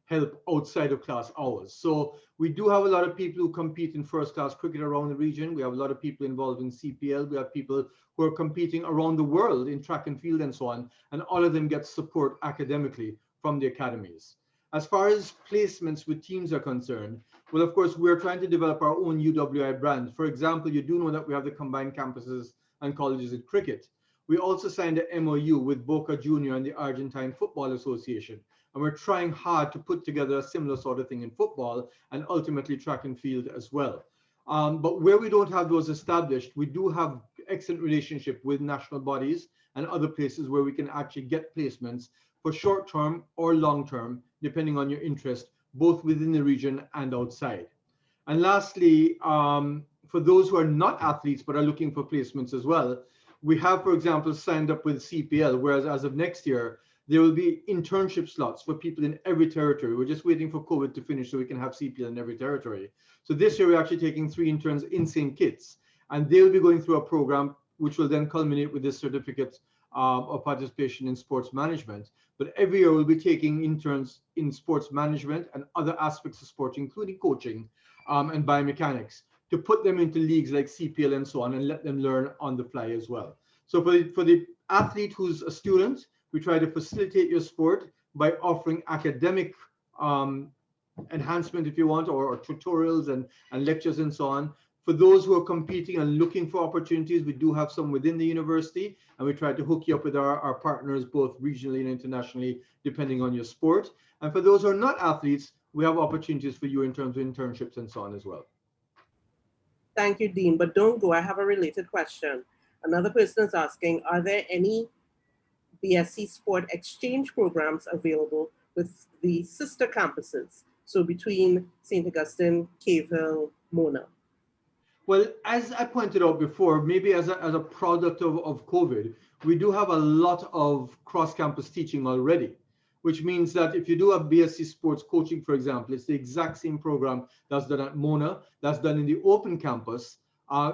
help outside of class hours. So we do have a lot of people who compete in first class cricket around the region. We have a lot of people involved in CPL. We have people who are competing around the world in track and field and so on. And all of them get support academically from the academies. As far as placements with teams are concerned, well, of course, we're trying to develop our own UWI brand. For example, you do know that we have the combined campuses and colleges in cricket. We also signed an MOU with Boca Junior and the Argentine Football Association. And we're trying hard to put together a similar sort of thing in football and ultimately track and field as well. But where we don't have those established, we do have excellent relationship with national bodies and other places where we can actually get placements for short term or long term, depending on your interest, both within the region and outside. And lastly, for those who are not athletes but are looking for placements as well, we have, for example, signed up with CPL, whereas as of next year, there will be internship slots for people in every territory. We're just waiting for COVID to finish so we can have CPL in every territory. So this year, we're actually taking 3 interns in St. Kitts, and they'll be going through a program which will then culminate with this certificate of participation in sports management. But every year, we'll be taking interns in sports management and other aspects of sport, including coaching and biomechanics, to put them into leagues like CPL and so on and let them learn on the fly as well. So for the athlete who's a student, we try to facilitate your sport by offering academic enhancement, if you want, or tutorials and lectures and so on. For those who are competing and looking for opportunities, we do have some within the university, and we try to hook you up with our partners, both regionally and internationally, depending on your sport. And for those who are not athletes, we have opportunities for you in terms of internships and so on as well. Thank you, Dean, but don't go. I have a related question. Another person is asking, are there any Bsc Sport exchange programs available with the sister campuses? So between St. Augustine, Cave Hill, Mona. Well, as I pointed out before, maybe as a product of COVID, we do have a lot of cross-campus teaching already, which means that if you do have Bsc Sports Coaching, for example, it's the exact same program that's done at Mona, that's done in the open campus.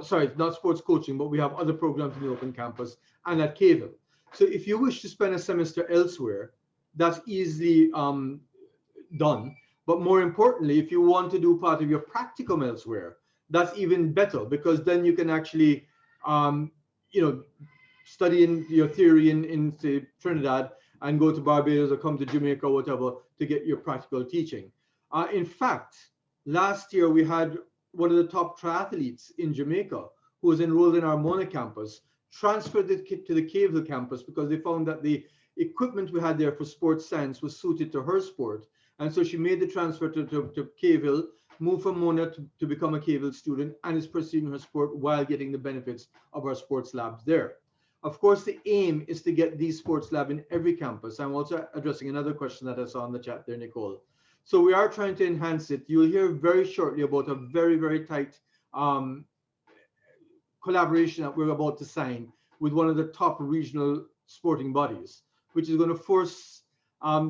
Sorry, not sports coaching, but we have other programs in the open campus and at Cave Hill. So if you wish to spend a semester elsewhere, that's easily done. But more importantly, if you want to do part of your practicum elsewhere, that's even better, because then you can actually, study in your theory in say, Trinidad and go to Barbados or come to Jamaica or whatever to get your practical teaching. In fact, last year we had one of the top triathletes in Jamaica who was enrolled in our Mona campus, transferred to the Cave Hill campus because they found that the equipment we had there for sports science was suited to her sport. And so she made the transfer to Cave Hill, moved from Mona to become a Cave Hill student, and is pursuing her sport while getting the benefits of our sports labs there. Of course, the aim is to get these sports labs in every campus. I'm also addressing another question that I saw in the chat there, Nicole. So we are trying to enhance it. You'll hear very shortly about a very, very tight collaboration that we're about to sign with one of the top regional sporting bodies, which is going to force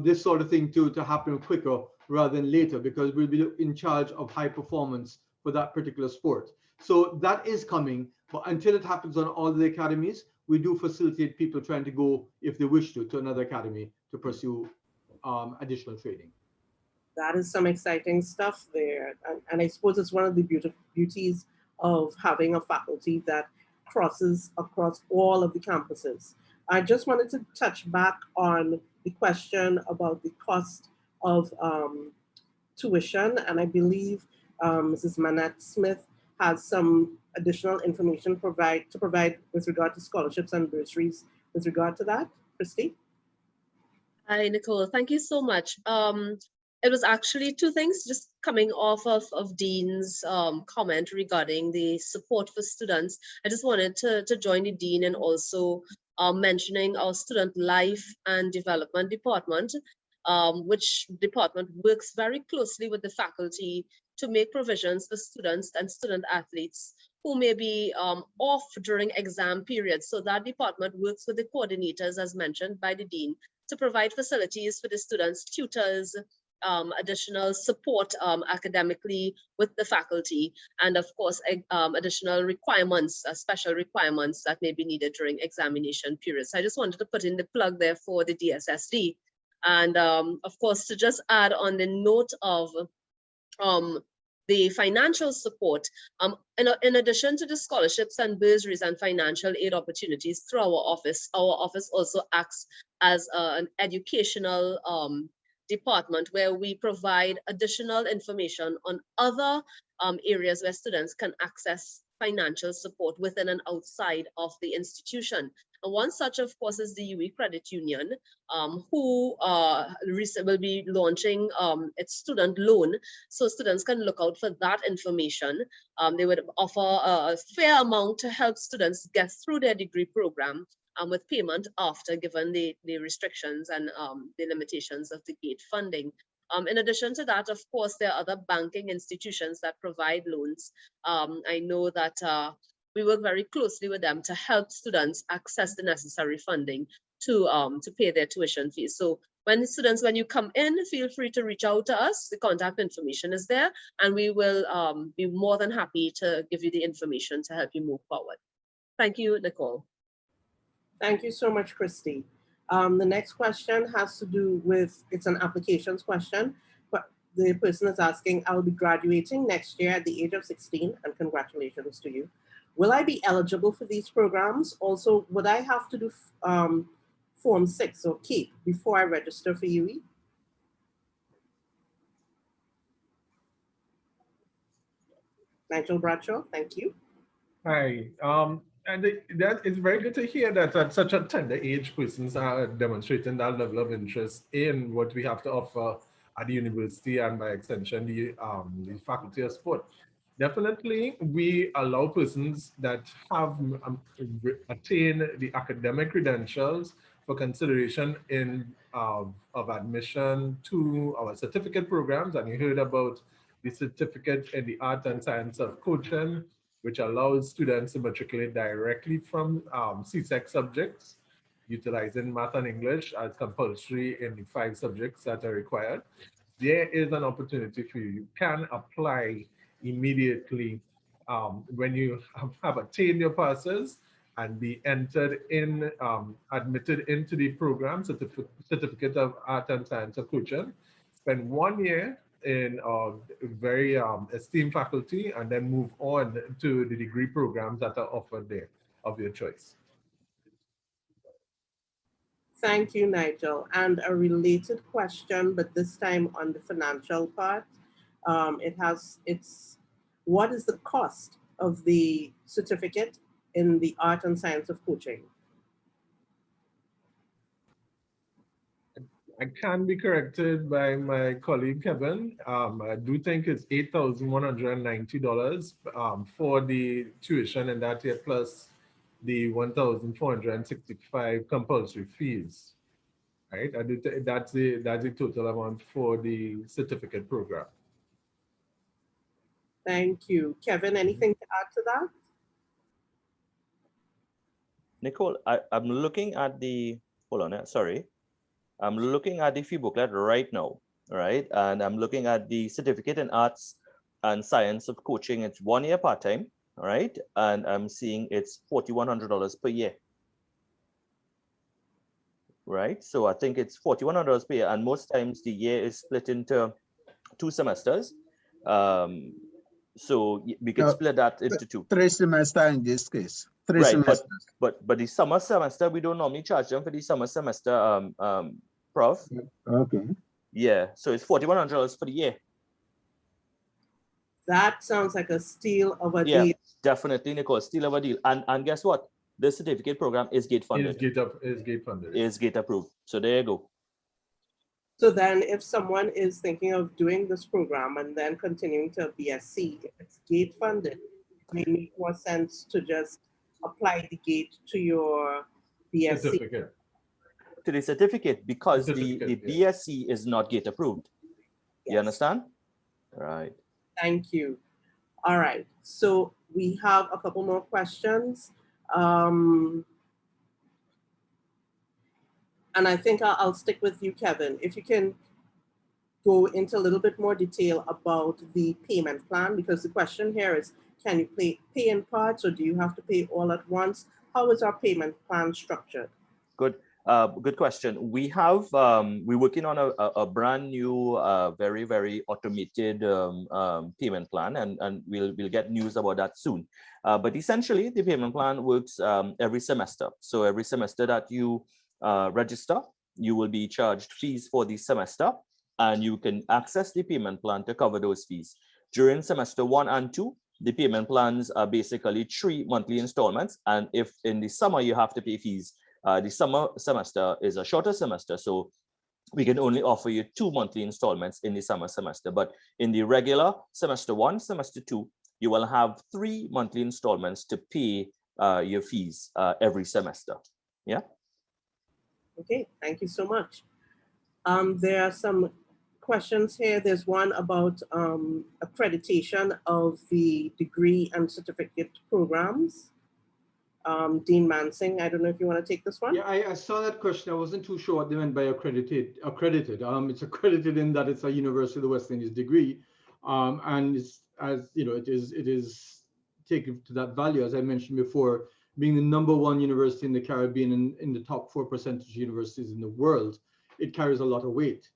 this sort of thing to happen quicker rather than later, because we'll be in charge of high performance for that particular sport. So that is coming, but until it happens on all the academies, we do facilitate people trying to go, if they wish to another academy to pursue additional training. That is some exciting stuff there. And I suppose it's one of the beauties of having a faculty that crosses across all of the campuses. I just wanted to touch back on the question about the cost of tuition, and I believe Mrs. Manette Smith has some additional information to provide with regard to scholarships and bursaries with regard to that. Christy? Hi, Nicole. Thank you so much. It was actually two things just coming off of Dean's comment regarding the support for students. I just wanted to join the Dean and also mentioning our Student Life and Development Department, which department works very closely with the faculty to make provisions for students and student athletes who may be off during exam periods. So that department works with the coordinators, as mentioned by the Dean, to provide facilities for the students, tutors, additional support academically with the faculty, and of course additional requirements, special requirements that may be needed during examination periods. So I just wanted to put in the plug there for the DSSD. And of course, to just add on the note of the financial support, in addition to the scholarships and bursaries and financial aid opportunities through our office also acts as an educational department where we provide additional information on other areas where students can access financial support within and outside of the institution. And one such, of course, is the UWI Credit Union, who will be launching its student loan. So students can look out for that information. They would offer a fair amount to help students get through their degree program, with payment after, given the restrictions and the limitations of the GATE funding. In addition to that, of course, there are other banking institutions that provide loans. I know that we work very closely with them to help students access the necessary funding to pay their tuition fees. So when you come in, feel free to reach out to us. The contact information is there, and we will be more than happy to give you the information to help you move forward. Thank you, Nicole. Thank you so much, Christy. The next question has to do with, it's an applications question, but the person is asking, I will be graduating next year at the age of 16, and congratulations to you. Will I be eligible for these programs? Also, would I have to do Form 6 or KEEP before I register for UWI? Nigel Bradshaw, thank you. Hi. And that is very good to hear that at such a tender age, persons are demonstrating that level of interest in what we have to offer at the university and by extension, the Faculty of Sport. Definitely, we allow persons that have attained the academic credentials for consideration of admission to our certificate programs. And you heard about the certificate in the art and science of coaching, which allows students to matriculate directly from CSEC subjects, utilizing math and English as compulsory in the 5 subjects that are required. There is an opportunity for you. You can apply immediately when you have attained your passes and be entered in, admitted into the program, Certificate of Art and Science of Coaching. Spend 1 year in very esteemed faculty, and then move on to the degree programs that are offered there of your choice. Thank you, Nigel. And a related question, but this time on the financial part. What is the cost of the certificate in the art and science of coaching? I can be corrected by my colleague Kevin. I do think it's $8,190 for the tuition in that year, plus the 1,465 compulsory fees. Right? That's the total amount for the certificate program. Thank you. Kevin, anything to add to that? Nicole, I'm looking at the, hold on, sorry. I'm looking at the fee booklet right now, right? And I'm looking at the certificate in arts and science of coaching. It's 1 year part-time, right? And I'm seeing it's $4,100 per year. Right? So I think it's $4,100 per year. And most times the year is split into 2 semesters. So we can split that into 2. 3 semesters in this case. 3 right, semesters. But the summer semester, we don't normally charge them for the summer semester, Prof. Okay. Yeah, so it's $4,100 for the year. That sounds like a steal of a deal. Definitely, Nicole, steal of a deal. And guess what? The certificate program is gate funded. Is gate funded. Is gate approved. So there you go. So then if someone is thinking of doing this program and then continuing to BSc, if it's gate funded, it may make more sense to just apply the gate to your BSc. Certificate. To the certificate, because the BSc is not gate approved. Yes. You understand? Right. Thank you. All right. So we have a couple more questions. And I think I'll stick with you, Kevin. If you can go into a little bit more detail about the payment plan, because the question here is, can you pay in parts or do you have to pay all at once? How is our payment plan structured? Good. Good question. We have, we're working on a brand new, very, very automated payment plan, and we'll get news about that soon. But essentially, the payment plan works every semester. So every semester that you register, you will be charged fees for the semester, and you can access the payment plan to cover those fees. During semester 1 and 2, the payment plans are basically 3 monthly installments, and if in the summer you have to pay fees, the summer semester is a shorter semester, so we can only offer you 2 monthly installments in the summer semester. But in the regular semester 1, semester 2, you will have 3 monthly installments to pay your fees every semester. Yeah. Okay, thank you so much. There are some questions here. There's one about accreditation of the degree and certificate programs. Dean Mansing, I don't know if you want to take this one. Yeah, I saw that question. I wasn't too sure what they meant by accredited. It's accredited in that it's a University of the West Indies degree, and it's, as you know, it is taken to that value, as I mentioned before, being the #1 university in the Caribbean and in the top 4% of universities in the world. It carries a lot of weight.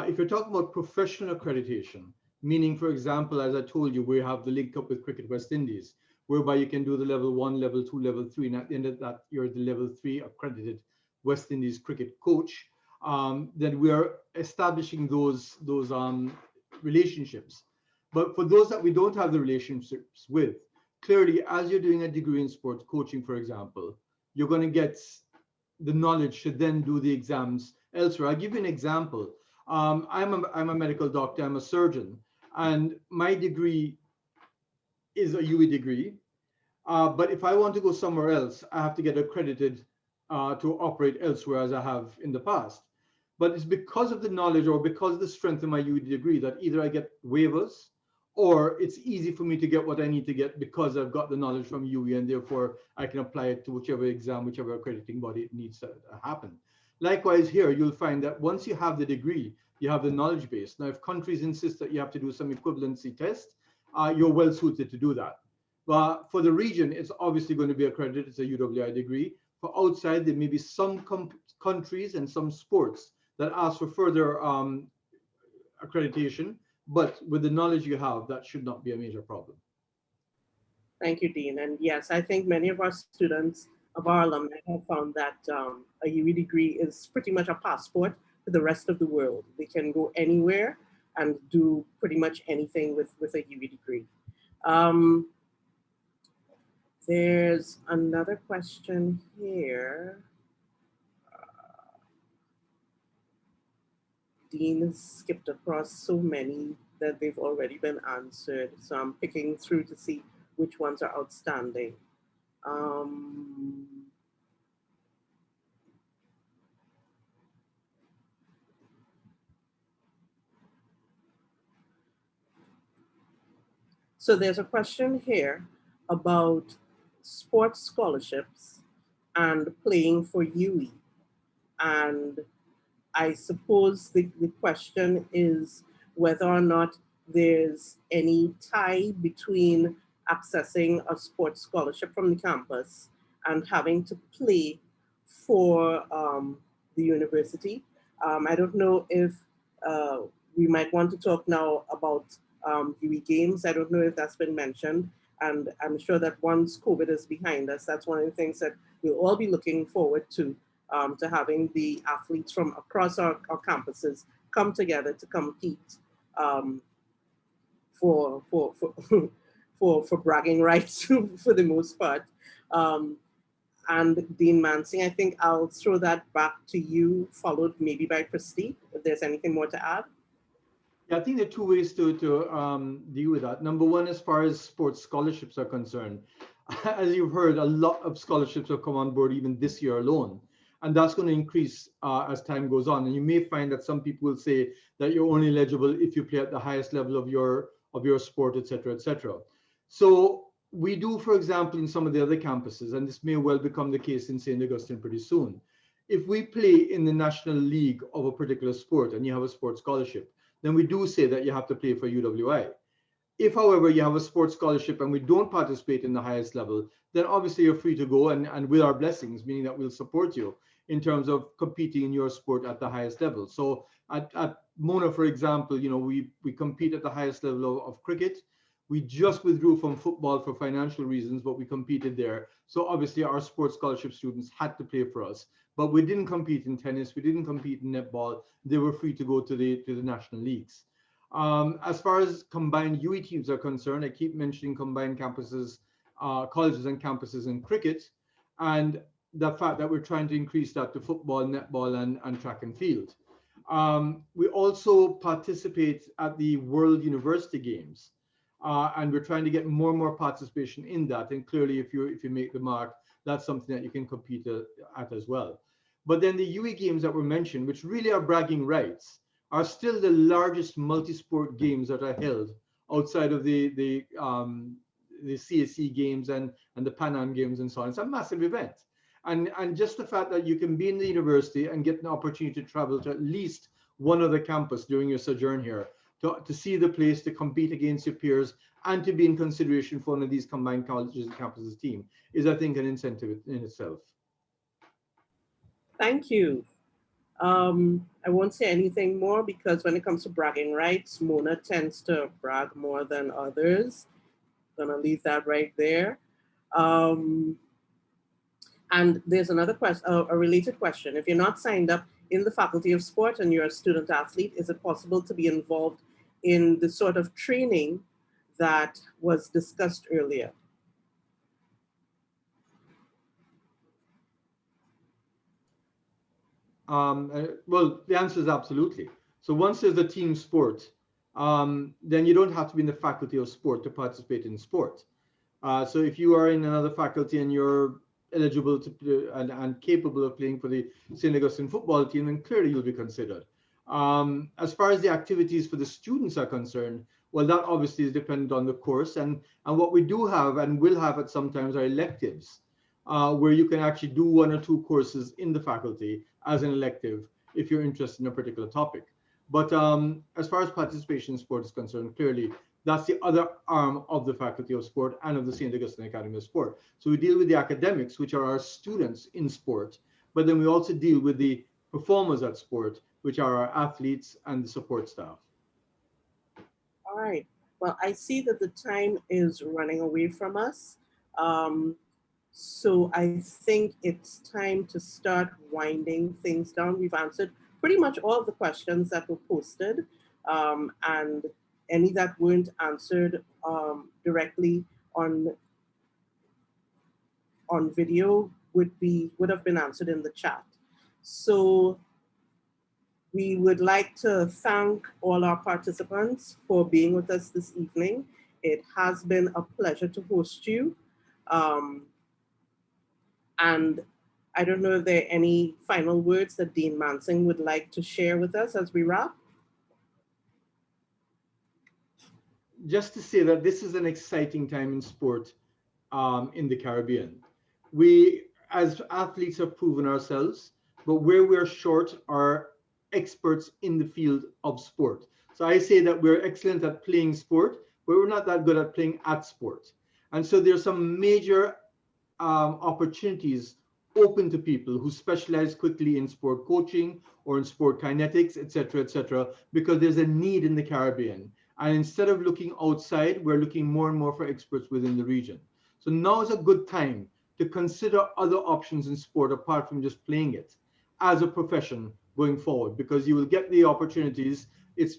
If you're talking about professional accreditation, meaning, for example, as I told you, we have the link up with Cricket West Indies, whereby you can do the level 1, level 2, level 3, and at the end of that, you're the level 3 accredited West Indies cricket coach. Then we are establishing those relationships. But for those that we don't have the relationships with, clearly, as you're doing a degree in sports coaching, for example, you're going to get the knowledge to then do the exams elsewhere. I'll give you an example. I'm a medical doctor, I'm a surgeon, and my degree is a UWI degree. But if I want to go somewhere else, I have to get accredited to operate elsewhere as I have in the past. But it's because of the knowledge or because of the strength of my UWI degree that either I get waivers or it's easy for me to get what I need to get because I've got the knowledge from UWI, and therefore I can apply it to whichever exam, whichever accrediting body it needs to happen. Likewise here, you'll find that once you have the degree, you have the knowledge base. Now, if countries insist that you have to do some equivalency test, you're well suited to do that. But for the region, it's obviously going to be accredited. It's a UWI degree. For outside, there may be some countries and some sports that ask for further accreditation, but with the knowledge you have, that should not be a major problem. Thank you, Dean. And yes, I think many of our students, of our alumni, have found that a UWI degree is pretty much a passport to the rest of the world. They can go anywhere and do pretty much anything with a UWI degree. There's another question here. Dean has skipped across so many that they've already been answered. So I'm picking through to see which ones are outstanding. So there's a question here about sports scholarships and playing for UWI. And I suppose the question is whether or not there's any tie between accessing a sports scholarship from the campus and having to play for the university. I don't know if we might want to talk now about UWI games. I don't know if that's been mentioned. And I'm sure that once COVID is behind us, that's one of the things that we'll all be looking forward to having the athletes from across our campuses come together to compete for bragging rights for the most part. And Dean Mansing, I think I'll throw that back to you, followed maybe by Christy, if there's anything more to add. Yeah, I think there are two ways to deal with that. Number one, as far as sports scholarships are concerned, as you've heard, a lot of scholarships have come on board even this year alone. And that's going to increase as time goes on. And you may find that some people will say that you're only eligible if you play at the highest level of your sport, et cetera, et cetera. So we do, for example, in some of the other campuses, and this may well become the case in St. Augustine pretty soon. If we play in the national league of a particular sport and you have a sports scholarship, then we do say that you have to play for UWI. If, however, you have a sports scholarship and we don't participate in the highest level, then obviously you're free to go and with our blessings, meaning that we'll support you in terms of competing in your sport at the highest level. So at Mona, for example, you know, we compete at the highest level of cricket. We just withdrew from football for financial reasons, but we competed there. So obviously our sports scholarship students had to play for us, but we didn't compete in tennis. We didn't compete in netball. They were free to go to the national leagues. As far as combined UWI teams are concerned, I keep mentioning combined campuses, colleges and campuses in cricket, and the fact that we're trying to increase that to football, netball, and track and field. We also participate at the World University Games, and we're trying to get more and more participation in that. And clearly, if you make the mark, that's something that you can compete at as well. But then the UWI games that were mentioned, which really are bragging rights, are still the largest multi-sport games that are held outside of the CSE games and the Pan Am games and so on. It's a massive event. And just the fact that you can be in the university and get an opportunity to travel to at least one other campus during your sojourn here, to see the place, to compete against your peers, and to be in consideration for one of these combined colleges and campuses team is, I think, an incentive in itself. Thank you. I won't say anything more because when it comes to bragging rights, Mona tends to brag more than others. Gonna leave that right there. And there's another question, a related question. If you're not signed up in the Faculty of Sport and you're a student athlete, is it possible to be involved in the sort of training that was discussed earlier? Well, the answer is absolutely. So once there's a team sport, then you don't have to be in the Faculty of Sport to participate in sport. So if you are in another faculty and you're eligible to play and capable of playing for the St. Augustine football team, then clearly you'll be considered. As far as the activities for the students are concerned, well, that obviously is dependent on the course. And what we do have and will have at sometimes are electives, where you can actually do 1 or 2 courses in the faculty as an elective if you're interested in a particular topic. But as far as participation in sport is concerned, clearly that's the other arm of the Faculty of Sport and of the St. Augustine Academy of Sport. So we deal with the academics, which are our students in sport, but then we also deal with the performers at sport, which are our athletes and the support staff. All right. Well, I see that the time is running away from us. So I think it's time to start winding things down. We've answered pretty much all of the questions that were posted, and any that weren't answered directly on video would have been answered in the chat. So we would like to thank all our participants for being with us this evening. It has been a pleasure to host you. And I don't know if there are any final words that Dean Mansing would like to share with us as we wrap. Just to say that this is an exciting time in sport in the Caribbean. We, as athletes, have proven ourselves, but where we're short are experts in the field of sport. So I say that we're excellent at playing sport, but we're not that good at playing at sport. And so there's some major opportunities open to people who specialize quickly in sport coaching or in sport kinetics, etc., because there's a need in the Caribbean. And instead of looking outside, we're looking more and more for experts within the region. So now is a good time to consider other options in sport apart from just playing it as a profession going forward, because you will get the opportunities. It's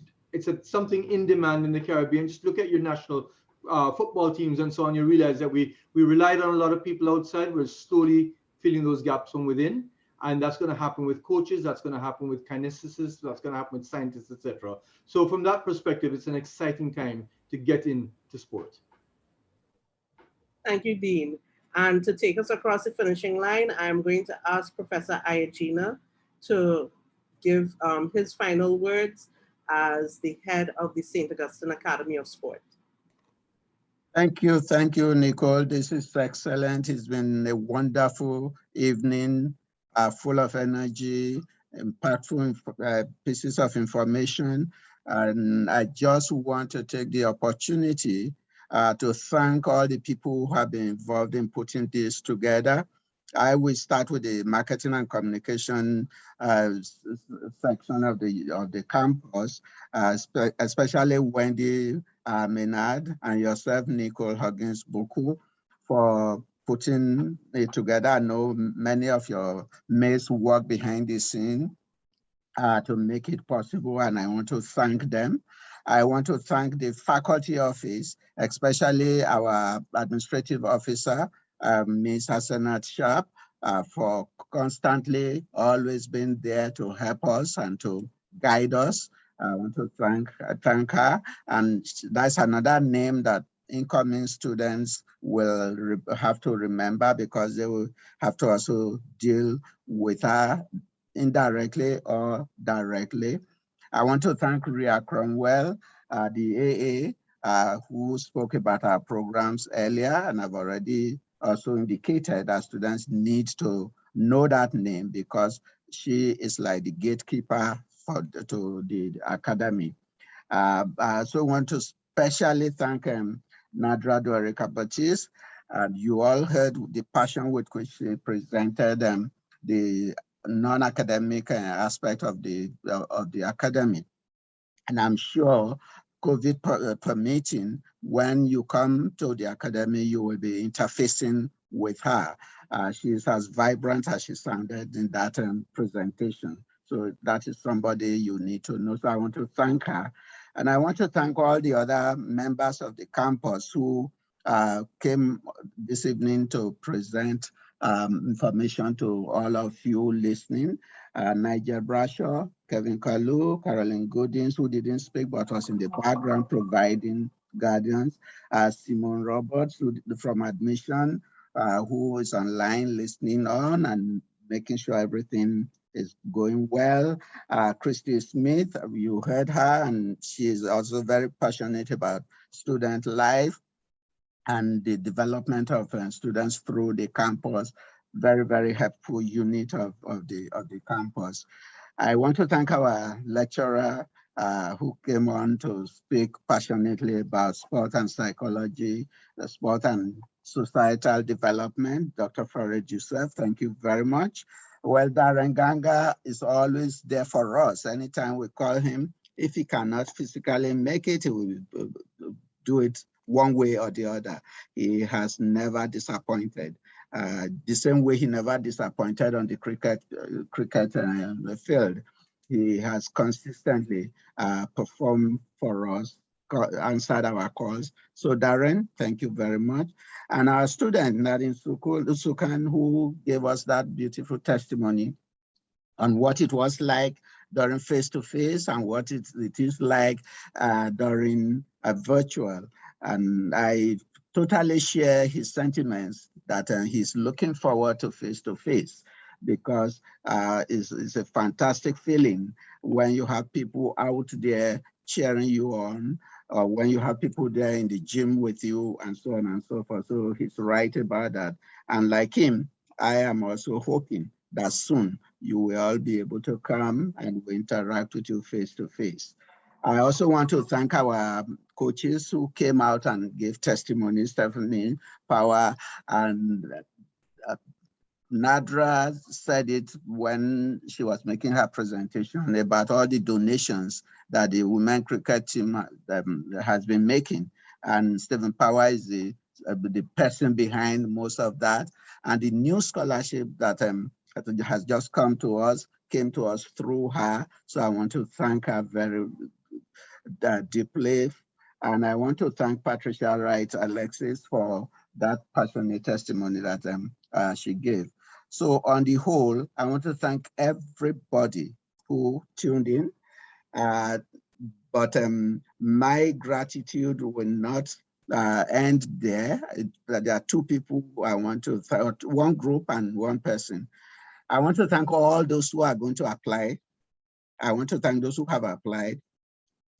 something in demand in the Caribbean. Just look at your national football teams and so on. You realize that we relied on a lot of people outside. We're slowly filling those gaps from within. And that's going to happen with coaches, that's going to happen with kinesticists, that's going to happen with scientists, etc. So from that perspective, it's an exciting time to get into sport. Thank you, Dean. And to take us across the finishing line, I'm going to ask Professor Ayagina to give his final words as the head of the St. Augustine Academy of Sport. Thank you, Nicole. This is excellent. It's been a wonderful evening, full of energy, impactful pieces of information. And I just want to take the opportunity to thank all the people who have been involved in putting this together. I will start with the marketing and communication section of the campus, especially Wendy Maynard and yourself, Nicole Huggins-Buku, for putting it together. I know many of your mates work behind the scene to make it possible, and I want to thank them. I want to thank the faculty office, especially our administrative officer, Ms. Hassanat Sharp, for constantly always being there to help us and to guide us. I want to thank her. And that's another name that incoming students will have to remember, because they will have to also deal with her indirectly or directly. I want to thank Ria Cromwell, the AA, who spoke about our programs earlier, and I've already also indicated that students need to know that name because she is like the gatekeeper to the academy. I also want to especially thank Nadra Dorica Baptiste. You all heard the passion with which she presented the non-academic aspect of the academy. And I'm sure, COVID permitting, when you come to the academy, you will be interfacing with her. She's as vibrant as she sounded in that presentation. So that is somebody you need to know. So I want to thank her. And I want to thank all the other members of the campus who came this evening to present information to all of you listening. Nigel Brashaw, Kevin Kalu, Caroline Goodins, who didn't speak but was in the background providing guidance, Simone Roberts from admission, who is online listening on and making sure everything is going well. Christy Smith, you heard her, and she is also very passionate about student life and the development of students through the campus. Very, very helpful unit of the campus. I want to thank our lecturer who came on to speak passionately about sport and psychology, the sport and societal development, Dr. Farid Youssef. Thank you very much. Well, Darren Ganga is always there for us. Anytime we call him, if he cannot physically make it, he will do it one way or the other. He has never disappointed. The same way he never disappointed on the cricket field. He has consistently performed for us, answered our calls. So Darren, thank you very much. And our student, Nadine Sukan, who gave us that beautiful testimony on what it was like during face-to-face and what it is like during a virtual. And I totally share his sentiments that he's looking forward to face-to-face, because it's a fantastic feeling when you have people out there cheering you on, or when you have people there in the gym with you, and so on and so forth. So he's right about that. And like him, I am also hoping that soon you will all be able to come and we interact with you face-to-face. I also want to thank our coaches who came out and gave testimony, Stephanie Power and Nadra said it when she was making her presentation about all the donations that the women cricket team has been making. And Stephen Power is the person behind most of that. And the new scholarship that has just came to us through her. So I want to thank her very deeply. And I want to thank Patricia Wright, Alexis, for that passionate testimony that she gave. So on the whole, I want to thank everybody who tuned in. But my gratitude will not end there. There are two people I want to thank, one group and one person. I want to thank all those who are going to apply. I want to thank those who have applied.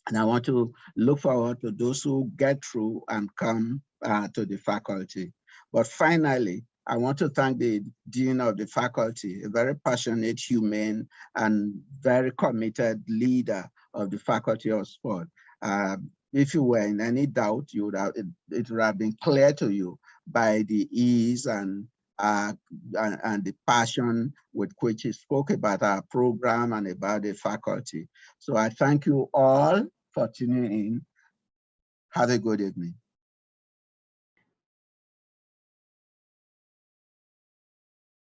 And I want to look forward to those who get through and come to the faculty. But finally, I want to thank the Dean of the faculty, a very passionate, humane, and very committed leader of the Faculty of Sport. If you were in any doubt, it would have been clear to you by the ease and the passion with which he spoke about our program and about the faculty. So I thank you all for tuning in. Have a good evening.